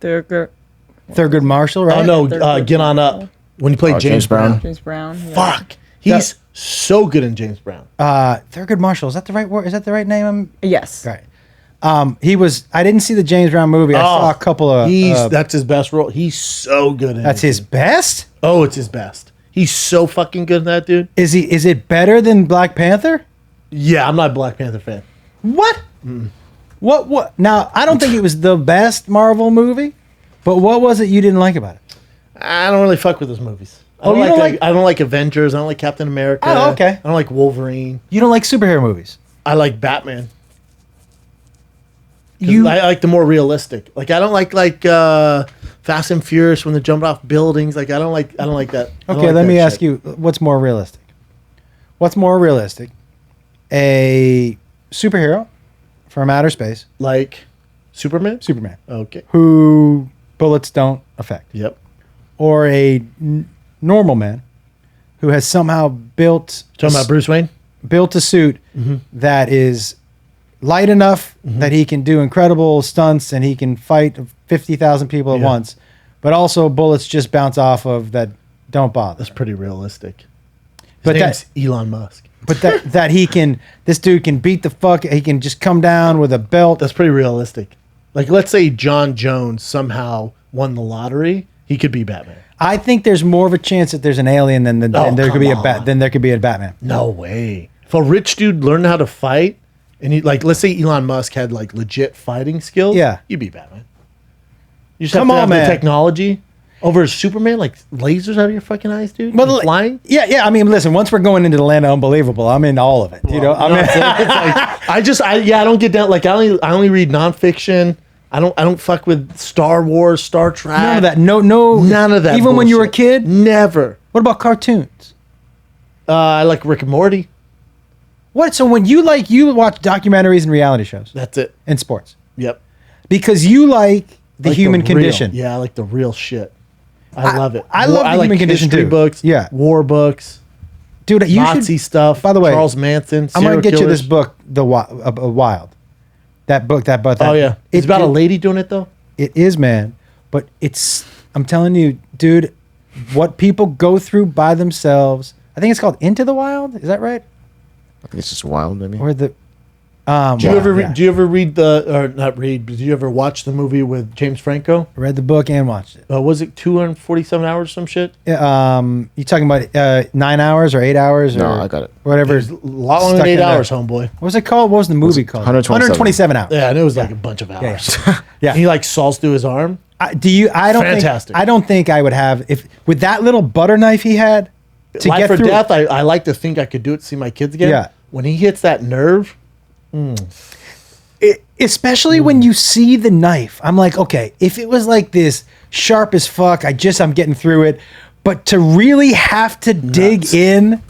Thurgood Marshall, right? Oh no, Thurgood Get On Up. When he played James Brown. James Brown. Yeah. Fuck, he's so good in James Brown. Thurgood Marshall. Is that the right word? Is that the right name? Yes. Right. He was. I didn't see the James Brown movie. I saw a couple of. That's his best role. He's so good in That's it, his dude. best. Oh, it's his best. He's so fucking good in that, dude. Is he? Is it better than Black Panther? Yeah, I'm not a Black Panther fan. What? What? Now, I don't think it was the best Marvel movie, but what was it you didn't like about it? I don't really fuck with those movies. Oh, you don't like- I don't like Avengers. I don't like Captain America. Oh, okay. I don't like Wolverine. You don't like superhero movies. I like Batman. You I like the more realistic. Like I don't like Fast and Furious when they're jumping off buildings. Like I don't like that. I don't okay? like Let that me ask shit. you, what's more realistic? What's more realistic? A superhero from outer space, Like Superman. Superman, Okay. who bullets don't affect, Yep. or a normal man who has somehow built Talking about Bruce Wayne. built a suit that is light enough that he can do incredible stunts and he can fight 50,000 people at Yeah. once, but also bullets just bounce off of that don't bother. That's pretty realistic. But His name's Elon Musk. But that he can, this dude can beat the fuck. He can just come down with a belt. That's pretty realistic. Like let's say John Jones somehow won the lottery, he could be Batman. I think there's more of a chance that there's an alien than there could be a Batman. No way. If a rich dude learned how to fight, and he like, let's say Elon Musk had like legit fighting skills, Yeah. you'd be Batman. You just Come have to on, have man. the technology over Superman, like lasers out of your fucking eyes, dude. But And flying. Yeah. I mean, listen. Once we're going into the land of unbelievable, I'm in all of it. You know, I mean, It's like, I don't get down. Like I only read nonfiction. I don't fuck with Star Wars, Star Trek. none of that. No, None of that. Even when you were a bullshit. kid. Never. What about cartoons? I like Rick and Morty. What? So when you watch documentaries and reality shows That's it. and sports Yep. because you like the Like human real- condition. Yeah, I like the real shit. I love it. I love the like human condition history too. books. Yeah. War books. Dude, you Nazi should. stuff. By the way, Charles Manson. I'm gonna serial get you this killers. book, Wild. That book, that. Oh yeah, it's about a lady doing it though. It is, man. But it's. I'm telling you, dude. What people go through by themselves. I think it's called Into the Wild. Is that right? I think it's just wild, maybe. Or the. Do you ever yeah. do you ever read or not read? But do you ever watch the movie with James Franco? I read the book and watched it. Was it 247 hours or some shit? You talking about 9 hours or 8 hours or No, I got it. whatever? It was a lot longer stuck than 8 in there. hours, homeboy. What was it called? What was the movie called? 127. hours. Yeah, and it was like a bunch of hours. Yeah. He like saws through his arm. I don't Fantastic. think. I don't think I would have if with that little butter knife he had to Life get or through. death. I like to think I could do it to see my kids again. Yeah. When he hits that nerve, Especially when you see the knife. I'm like, okay, if it was like this sharp as fuck, I'm getting through it. But to really have to dig in,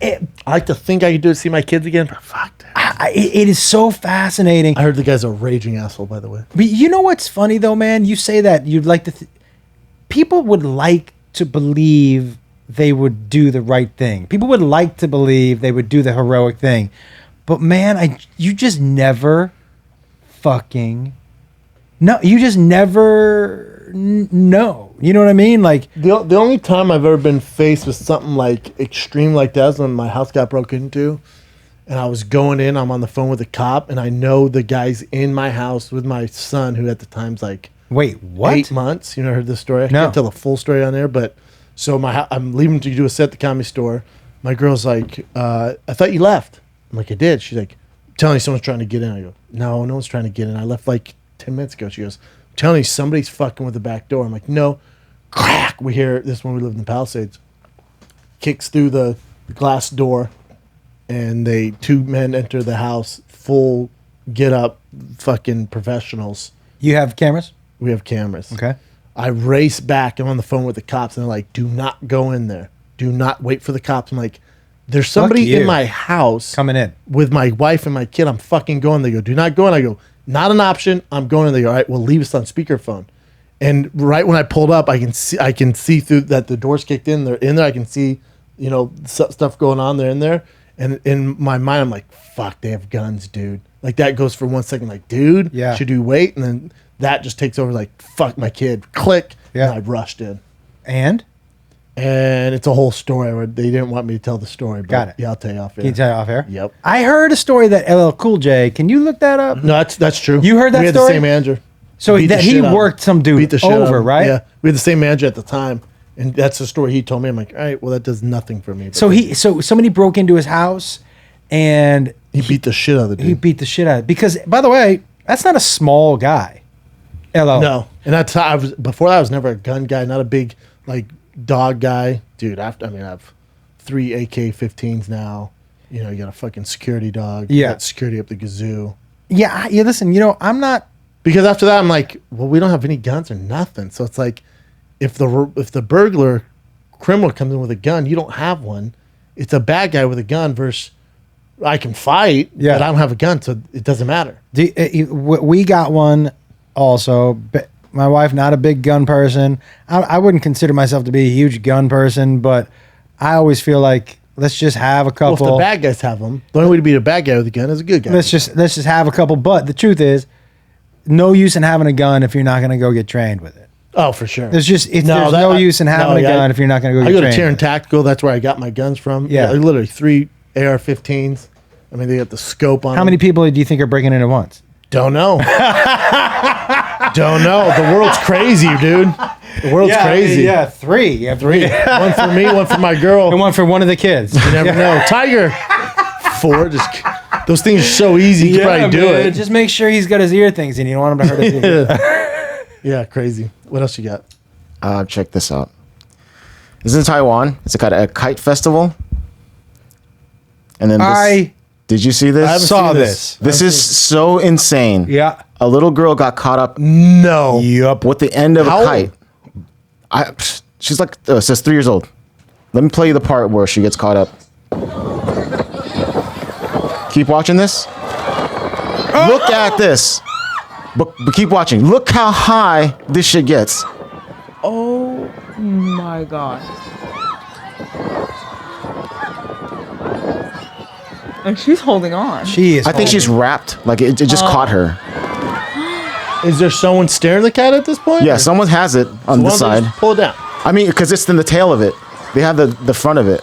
I like to think I could do it, see my kids again, but fuck that. it is so fascinating. I heard the guy's a raging asshole, by the way. But you know what's funny though, man? You say that you'd like to. People would like to believe they would do the right thing. People would like to believe they would do the heroic thing. But man, you just never fucking no. You just never know. You know what I mean? Like The only time I've ever been faced with something like extreme like that is when my house got broken into, and I was going in. I'm on the phone with a cop, and I know the guy's in my house with my son, who at the time's like wait, what? 8 months. You know, heard this story? I No. can't tell the full story on there, but so I'm leaving to do a set at the Comedy Store. My girl's like, I thought you left. I'm like, I did. She's like, I'm telling you someone's trying to get in. I go, no one's trying to get in. I left like 10 minutes ago. She goes, I'm telling you somebody's fucking with the back door. I'm like, no. Crack. We hear this when we lived in the Palisades. Kicks through the glass door, and two men enter the house, full get up, fucking professionals. You have cameras? We have cameras. Okay. I race back. I'm on the phone with the cops, and they're like, do not go in there. Do not wait for the cops. I'm like, there's somebody you. in my house Coming in. with my wife and my kid. I'm fucking going. They go, do not go in. I go, not an option. I'm going. And they go, all right, well, leave us on speakerphone. And right when I pulled up, I can see through that the door's kicked in. They're in there. I can see, stuff going on. They're in there. And in my mind, I'm like, fuck, they have guns, dude. Like that goes for 1 second. Like, dude, Yeah. should we wait? And then that just takes over. Like, fuck my kid. Click. Yeah. And I rushed in. And It's a whole story where they didn't want me to tell the story. But Got it. Yeah, I'll tell you off air. can you tell you off air? Yep. I heard a story that LL Cool J. Can you look that up? No, that's true. You heard that we had story? the same manager. So Beat that the he shit out of worked him. some dude Beat the shit out of over, him. right? Yeah, we had the same manager at the time, and that's the story he told me. I'm like, all right, well, that does nothing for me. But So somebody broke into his house and he beat the shit out of the dude. he beat the shit out of it. Because, by the way, that's not a small guy. LL. No, and that's how before that I was never a gun guy, not a big like dog guy, dude. I have 3 AK-15s now. You got a fucking security dog. Yeah. You got security up the gazoo. Yeah, listen, I'm not. Because after that, I'm like, well, we don't have any guns or nothing. So it's like, if the burglar criminal comes in with a gun, you don't have one. It's a bad guy with a gun versus I can fight, Yeah. but I don't have a gun, so it doesn't matter. We got one also. But my wife, not a big gun person. I wouldn't consider myself to be a huge gun person, but I always feel like let's just have a Well, if couple. the bad guys have them, the only way to beat a bad guy with a gun is a good guy. let's just have a couple. But the truth is, no use in having a gun if you're not going to go get trained with it. Oh, for sure. There's no use in having a gun if you're not going to go I get go to trained. Taryn Tactical. That's where I got my guns from. Yeah. Literally 3 AR-15s. I mean, they got the scope on How them. many people do you think are breaking in at once? Don't know. Don't know. The world's crazy, dude. The world's crazy. Yeah, 3. You have 3. One for me, one for my girl. and one for one of the kids. You never know. Tiger. 4. Those things are so easy. You can probably do man, it. Just make sure he's got his ear things in. You don't want him to hurt his ear. Yeah, crazy. What else you got? Check this out. This is in Taiwan. It's a kite festival. And then this, did you see this? I haven't saw seen this. This is so insane. Yeah. A little girl got caught up No. Yup. with the end of How a kite. She's like, it says 3 years old. Let me play you the part where she gets caught up. Keep watching this. Look at this. But keep watching. Look how high this shit gets. Oh my god. And she's holding on. She is. I think she's wrapped. Like it just caught her. Is there someone staring the cat at this point? Yeah, someone has it on Why this don't they side. just pull it down. I mean, because it's in the tail of it. They have the front of it.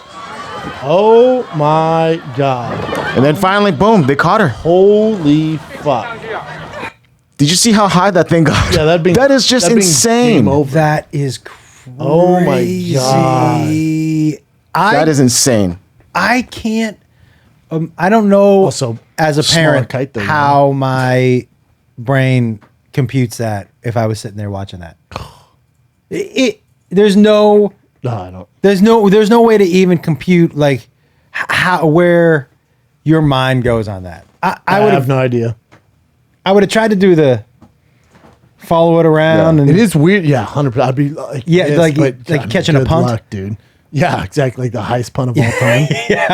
Oh my god. And then finally, boom, they caught her. Holy fuck. Did you see how high that thing got? Yeah, that is just that'd be insane. game over. That is crazy. Oh my god. That is insane. I can't. I don't know. Also, as a smaller parent, kite though, you how my brain computes that if I was sitting there watching that. There's no. No, I don't. There's no way to even compute like where your mind goes on that. I I would have no idea. I would have tried to do the follow it around. And it is weird. Yeah, 100%. I'd be like, like catching a punt. Luck, dude. Yeah, exactly. Like the highest punt of all time.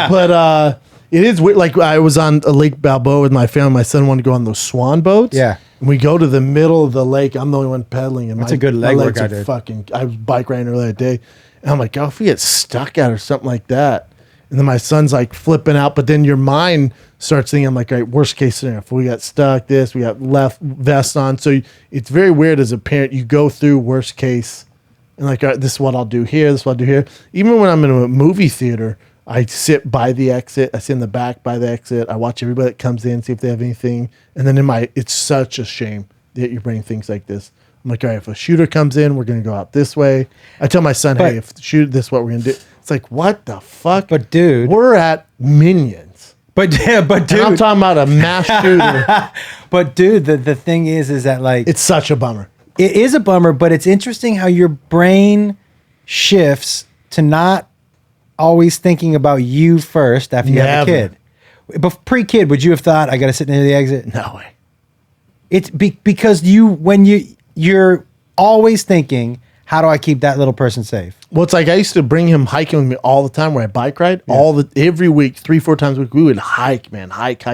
But it is weird. Like I was on a Lake Balboa with my family. My son wanted to go on those swan boats. Yeah. And we go to the middle of the lake. I'm the only one pedaling. And That's a good leg my work legs I are did. fucking. I was bike riding earlier that day. And I'm like, oh, if we get stuck out or something like that. And then my son's like flipping out. But then your mind starts thinking, I'm like, all right, worst case scenario. If we got stuck, we got left vest on. So it's very weird as a parent. You go through worst case. And like, all right, this is what I'll do here. This is what I'll do here. Even when I'm in a movie theater, I sit by the exit. I sit in the back by the exit. I watch everybody that comes in, see if they have anything. And then it's such a shame that you're bringing things like this. I'm like, all right, if a shooter comes in, we're going to go out this way. I tell my son, hey, if the shooter, this is what we're going to do. It's like, what the fuck? But dude, we're at Minions. But dude, and I'm talking about a mass shooter. But dude, the thing is that like it's such a bummer. It is a bummer, but it's interesting how your brain shifts to not always thinking about you first after you have a kid. But pre-kid, would you have thought I got to sit near the exit? No way. It's because you're always thinking, how do I keep that little person safe? Well, it's like I used to bring him hiking with me all the time where I bike ride. Every week, 3-4 times a week, we would hike, man, hike.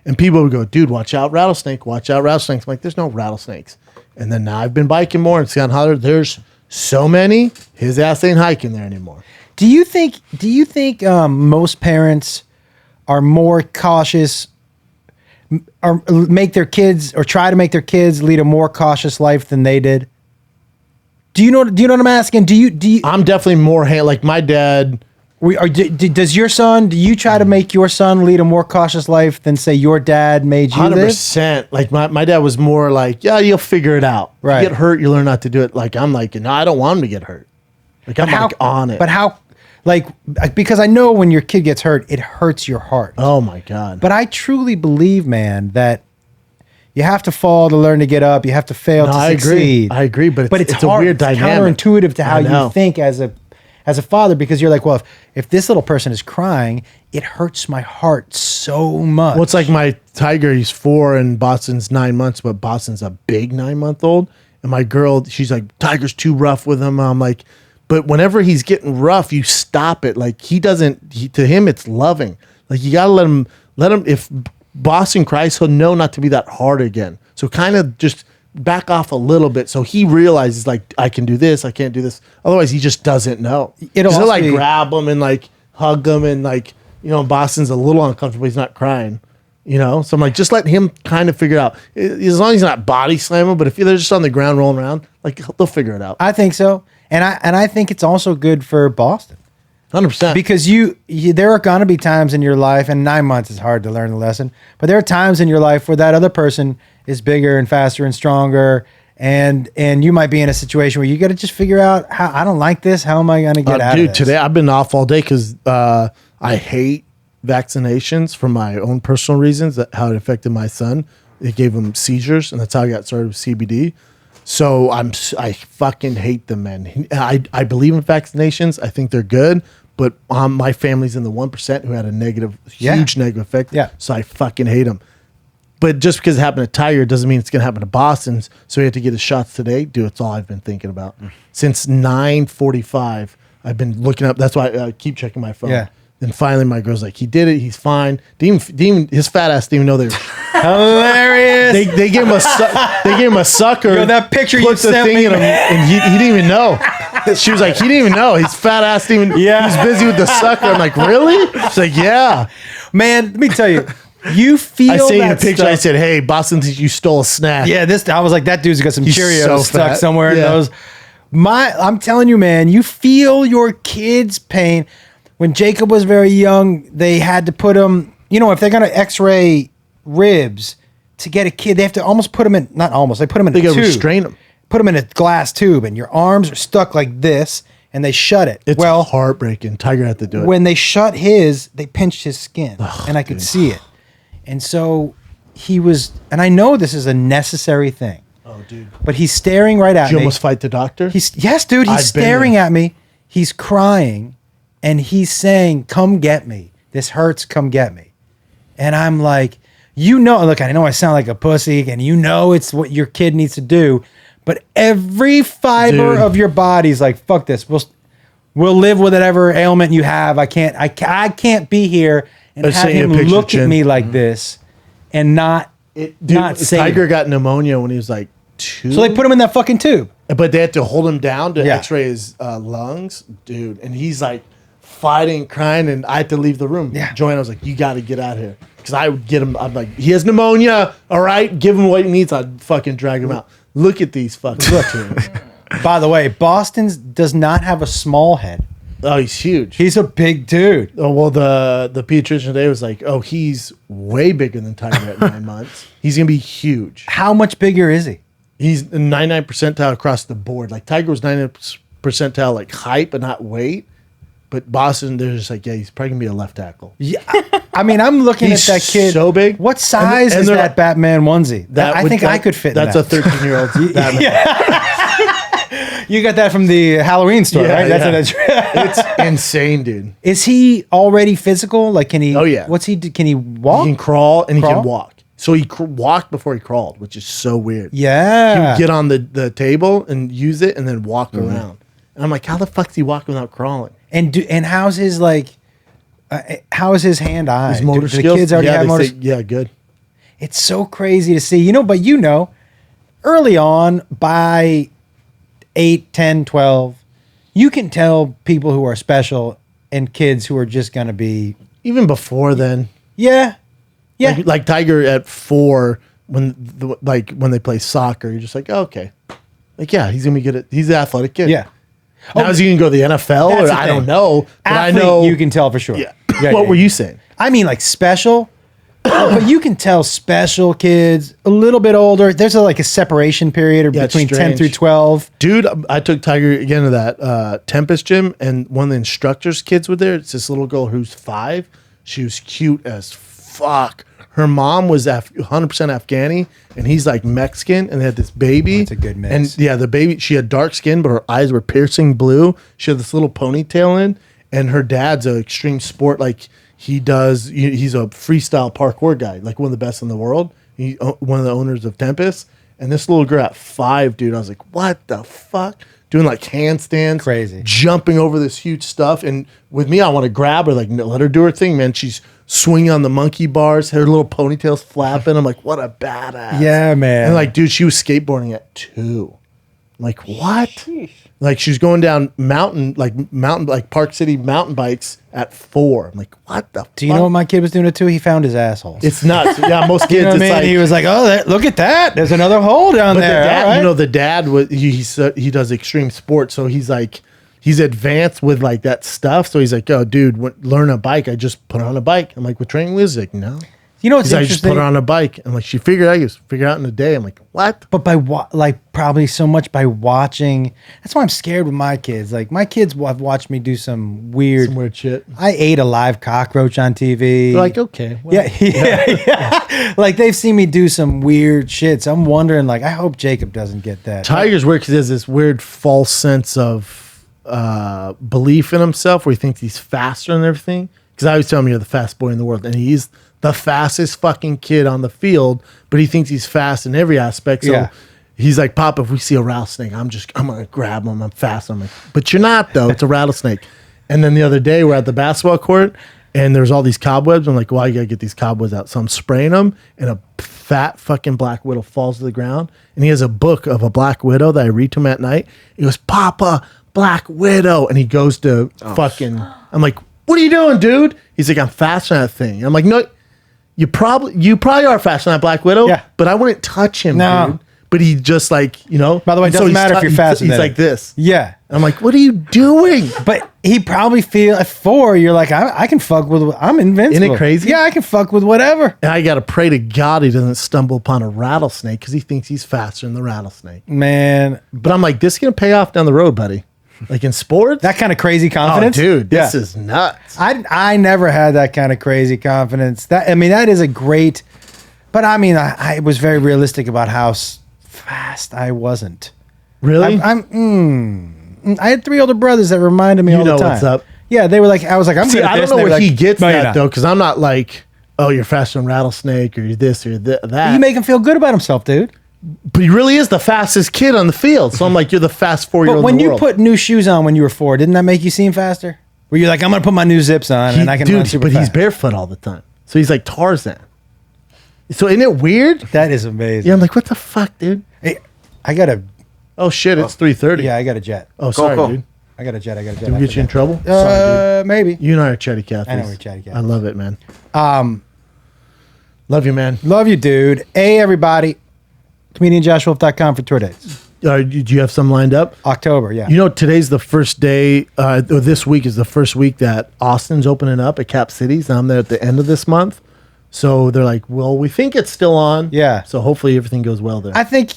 And people would go, dude, watch out, rattlesnake, watch out, rattlesnakes. I'm like, there's no rattlesnakes. And then now I've been biking more and it's gotten hotter. There's so many, his ass ain't hiking there anymore. Do you think most parents are more cautious or make their kids or try to make their kids lead a more cautious life than they did? Do you know what I'm asking? Do you I'm definitely more like my dad. Does your son? Do you try to make your son lead a more cautious life than say your dad made you? 100%. Like my dad was more like, yeah, you'll figure it out. Right. You get hurt, you learn not to do it. Like I'm like, no, I don't want him to get hurt. Like I'm like on it. But how? Like because I know when your kid gets hurt, it hurts your heart. Oh my God. But I truly believe, man, that you have to fall to learn to get up. You have to fail to succeed. I agree, but it's hard. a weird dynamic. It's counterintuitive to how you think as a father, because you're like, well, if this little person is crying, it hurts my heart so much. Well, it's like my tiger, he's 4 and Boston's 9 months, but Boston's a big 9-month-old. And my girl, she's like, Tiger's too rough with him. I'm like, but whenever he's getting rough, you stop it. Like to him, it's loving. Like you gotta let him, if Boston cries, he'll know not to be that hard again. So kind of just back off a little bit so he realizes like I can do this, I can't do this. Otherwise he just doesn't know. He'll like grab him and like hug him and like, Boston's a little uncomfortable, he's not crying, so I'm like, just let him kind of figure it out, as long as he's not body slamming. But if they're just on the ground rolling around, like they'll figure it out. I think so. And I think it's also good for Boston. 100%. Because there are going to be times in your life, and 9 months is hard to learn the lesson, but there are times in your life where that other person is bigger and faster and stronger, and you might be in a situation where you got to just figure out, how I don't like this. How am I going to get out of this? Today I've been off all day because I hate vaccinations for my own personal reasons, how it affected my son. It gave him seizures, and that's how I got started with CBD. So I fucking hate them, man. I believe in vaccinations. I think they're good. But my family's in the 1% who had a huge negative effect. Yeah. So I fucking hate them. But just because it happened to Tiger doesn't mean it's going to happen to Boston's. So we have to get his shots today. Dude, it's all I've been thinking about. Since 9:45, I've been looking up. That's why I keep checking my phone. Yeah. Then finally my girl's like, he did it. He's fine. His fat ass didn't even know they were. Hilarious. They gave him a sucker. Yo, that picture put you the sent thing me. in him, and he didn't even know. She was like, he didn't even know. His fat ass didn't even. Yeah. He's busy with the sucker. I'm like, really? She's like, yeah. Man, let me tell you, you feel I seen that a picture. stuff. I said, hey, Boston, you stole a snack. Yeah, I was like, that dude's got some He's Cheerios so stuck fat. somewhere in Yeah. those. I'm telling you, man, you feel your kid's pain. When Jacob was very young, they had to put him, if they're going to x-ray ribs to get a kid, they have to almost put him in, not almost, they put him in a They got to tube. restrain him. Put him in a glass tube, and your arms are stuck like this, and they shut it. It's heartbreaking. Tiger had to do it. When they shut his, they pinched his skin, and I could see it. And so he was, and I know this is a necessary thing. Oh, dude. But he's staring right at Did you me. almost fight the doctor? Yes, dude. He's I've been staring there. at me. He's crying, and he's saying, "Come get me. This hurts. Come get me." And I'm like, You know, look, I know I sound like a pussy, and you know it's what your kid needs to do, but every fiber Dude. of your body's like, fuck this. We'll live with whatever ailment you have. I can't be here and Let's have say a him picture, look at Jim. me like this and not save Tiger him. got pneumonia when he was like 2. So they put him in that fucking tube. But they had to hold him down to Yeah. x-ray his lungs, dude. And he's like fighting, crying, and I had to leave the room. Yeah. Joanna was like, you got to get out of here. Because I would get him. I'm like, he has pneumonia. All right, give him what he needs. I'd fucking drag him out. Look at these fucking. By the way, Boston's does not have a small head. Oh, he's huge. He's a big dude. Oh, well, the pediatrician today was like, oh, he's way bigger than Tiger at 9 months. He's going to be huge. How much bigger is he? He's 99 percentile across the board. Like Tiger was 99 percentile like height, but not weight. But Boston, they're just like, yeah, he's probably going to be a left tackle. Yeah. I mean, I'm looking He's at that kid. so big. What size And is they're that like- Batman onesie? I think I could fit in That's that. a 13-year-old Batman. You got that from the Halloween store, right? That's It's insane, dude. Is he already physical? Like, can he? Oh, yeah. What's he do? Can he walk? He can crawl and he Crawl? can walk. So he walked before he crawled, which is so weird. Yeah. He would get on the table and use it and then walk Mm-hmm. around. And I'm like, how the fuck does he walk without crawling? And how's his like? How is his hand eye? His motor do skills. The kids already yeah, have they motor. say- yeah, good. It's so crazy to see. But early on by 8, 10, 12, you can tell people who are special and kids who are just going to be, Even before then, yeah. like Tiger at 4, when they play soccer, you're just like, oh, okay, like yeah, he's gonna be good at. He's an athletic kid. Yeah. Now is he gonna go to the NFL That's or the I thing. don't know, but Athlete, I know you can tell for sure. Yeah. What were you saying? I mean, like special, but you can tell special kids a little bit older. There's like a separation period Yeah, it's between 10 strange. through 12. Dude, I took Tiger again to that Tempest gym, and one of the instructor's kids were there. It's this little girl who's 5. She was cute as fuck. Her mom was 100% Afghani, and he's like Mexican, and they had this baby. That's a good mix. And yeah, the baby, she had dark skin, but her eyes were piercing blue. She had this little ponytail in, and her dad's an extreme sport. Like he's a freestyle parkour guy, like one of the best in the world. He's one of the owners of Tempest. And this little girl at 5, dude, I was like, what the fuck? Doing like handstands, Crazy. jumping over this huge stuff. And with me, I want to grab her, like let her do her thing, man. She's swinging on the monkey bars, her little ponytail's flapping. I'm like, what a badass. Yeah, man. And like, dude, she was skateboarding at 2. I'm like, what? Like she was going down mountain, like Park City mountain bikes at 4. I'm like, what the Do you know what my kid was doing it too? He found his asshole. It's nuts. Yeah, most kids, You know what I it's mean? like, He was like, "Oh, look at that! There's another hole down but there." the dad, All right. the dad was he does extreme sports, so he's like he's advanced with like that stuff. So he's like, "Oh, dude, learn a bike. I just put her on a bike." I'm like, "With training wheels?" He's like, "No." You know what's He's like, I just interesting? put her on a bike. I'm like, she figured out. You figure out in a day. I'm like, what? But by probably so much by watching. That's why I'm scared with my kids. Like my kids have watched me do some weird. Some weird shit. I ate a live cockroach on TV. They're like, okay, well, yeah. Like they've seen me do some weird shit. So I'm wondering. Like, I hope Jacob doesn't get that. Tiger's weird because he has this weird false sense of belief in himself where he thinks he's faster than everything. Because I always tell him you're the fastest boy in the world, and he's the fastest fucking kid on the field, but he thinks he's fast in every aspect. So Yeah. he's like, Pop, if we see a rattlesnake, I'm gonna grab him. I'm fast. I'm like, but you're not though. It's a rattlesnake. And then the other day we're at the basketball court, and there's all these cobwebs. I'm like, well, you gotta get these cobwebs out. So I'm spraying them, and a fat fucking black widow falls to the ground. And he has a book of a black widow that I read to him at night. He goes, Papa, Black Widow, and he goes to fucking. I'm like, what are you doing, dude? He's like, I'm faster than that thing. I'm like, no, you probably are faster than that Black Widow. Yeah. But I wouldn't touch him, No. dude. But he just like, By the way, it doesn't he's matter if you're faster He's than like him. this. Yeah. I'm like, what are you doing? But he probably feel at 4. You're like, I can fuck with. I'm invincible. Isn't it crazy? Yeah, I can fuck with whatever. And I got to pray to God he doesn't stumble upon a rattlesnake because he thinks he's faster than the rattlesnake. Man, But I'm like, this is going to pay off down the road, buddy. Like in sports? that kind of crazy Oh, confidence, dude, this Yeah. is nuts. I never had that kind of crazy confidence. That is a great, but I was very realistic about how fast I wasn't. Really? I had 3 older brothers that reminded me You all the know time. what's up. Yeah, they were like, I was like, I'm See, good at I this. don't know and they where were he like, gets "No, you're that not." though, because I'm not like oh, you're faster than Rattlesnake, or you're this or that. You make him feel good about himself, dude. But he really is the fastest kid on the field. So I'm like, you're the fast 4-year-old. But when in the you world. put new shoes on when you were 4, didn't that make you seem faster? Were you like, I'm gonna put my new zips on and I can run super but he's fast? barefoot all the time. So he's like Tarzan. So isn't it weird? That is amazing. Yeah, I'm like, what the fuck, dude? Hey, I got a Oh shit, it's 3:30. yeah, I got a jet. Oh, sorry, go. dude. I got a jet. Did we get you in trouble? Maybe. You and I are chatty Cathys. I know we're chatty Cathys. I love it, man. Love you, man. Love you, dude. Hey, everybody. ComedianJoshWolf.com for tour dates. Do you have some lined up? October, yeah. You know, today's the first day, or this week is the first week that Austin's opening up at Cap Cities. And I'm there at the end of this month. So they're like, well, we think it's still on. Yeah. So hopefully everything goes well there. I think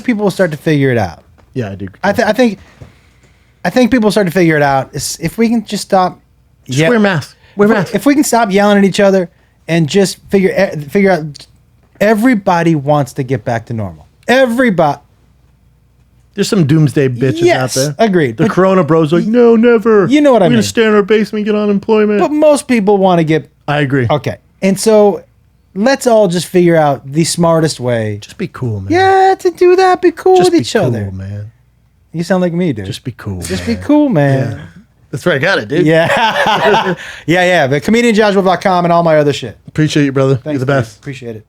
people will start to figure it out. Yeah, I do. I think people start to figure it out. If we can just stop. Just wear masks. Wear masks. If we can stop yelling at each other and just figure out, everybody wants to get back to normal. Everybody. There's some doomsday bitches Yes, out there. agreed. The But- Corona bros like, no, never. You know what I We're mean. gonna stay in our basement, get unemployment. But most people want to get I agree. okay, and so let's all just figure out the smartest way. Just be cool, man. Yeah, to do that, be cool Just with be each cool, other. man. You sound like me, dude. Just be cool. Just be cool, man. Yeah. That's right. I got it, dude. Yeah. yeah. But ComedianJoshWolf.com and all my other shit. Appreciate you, brother. Thanks, You're the dude. best. Appreciate it.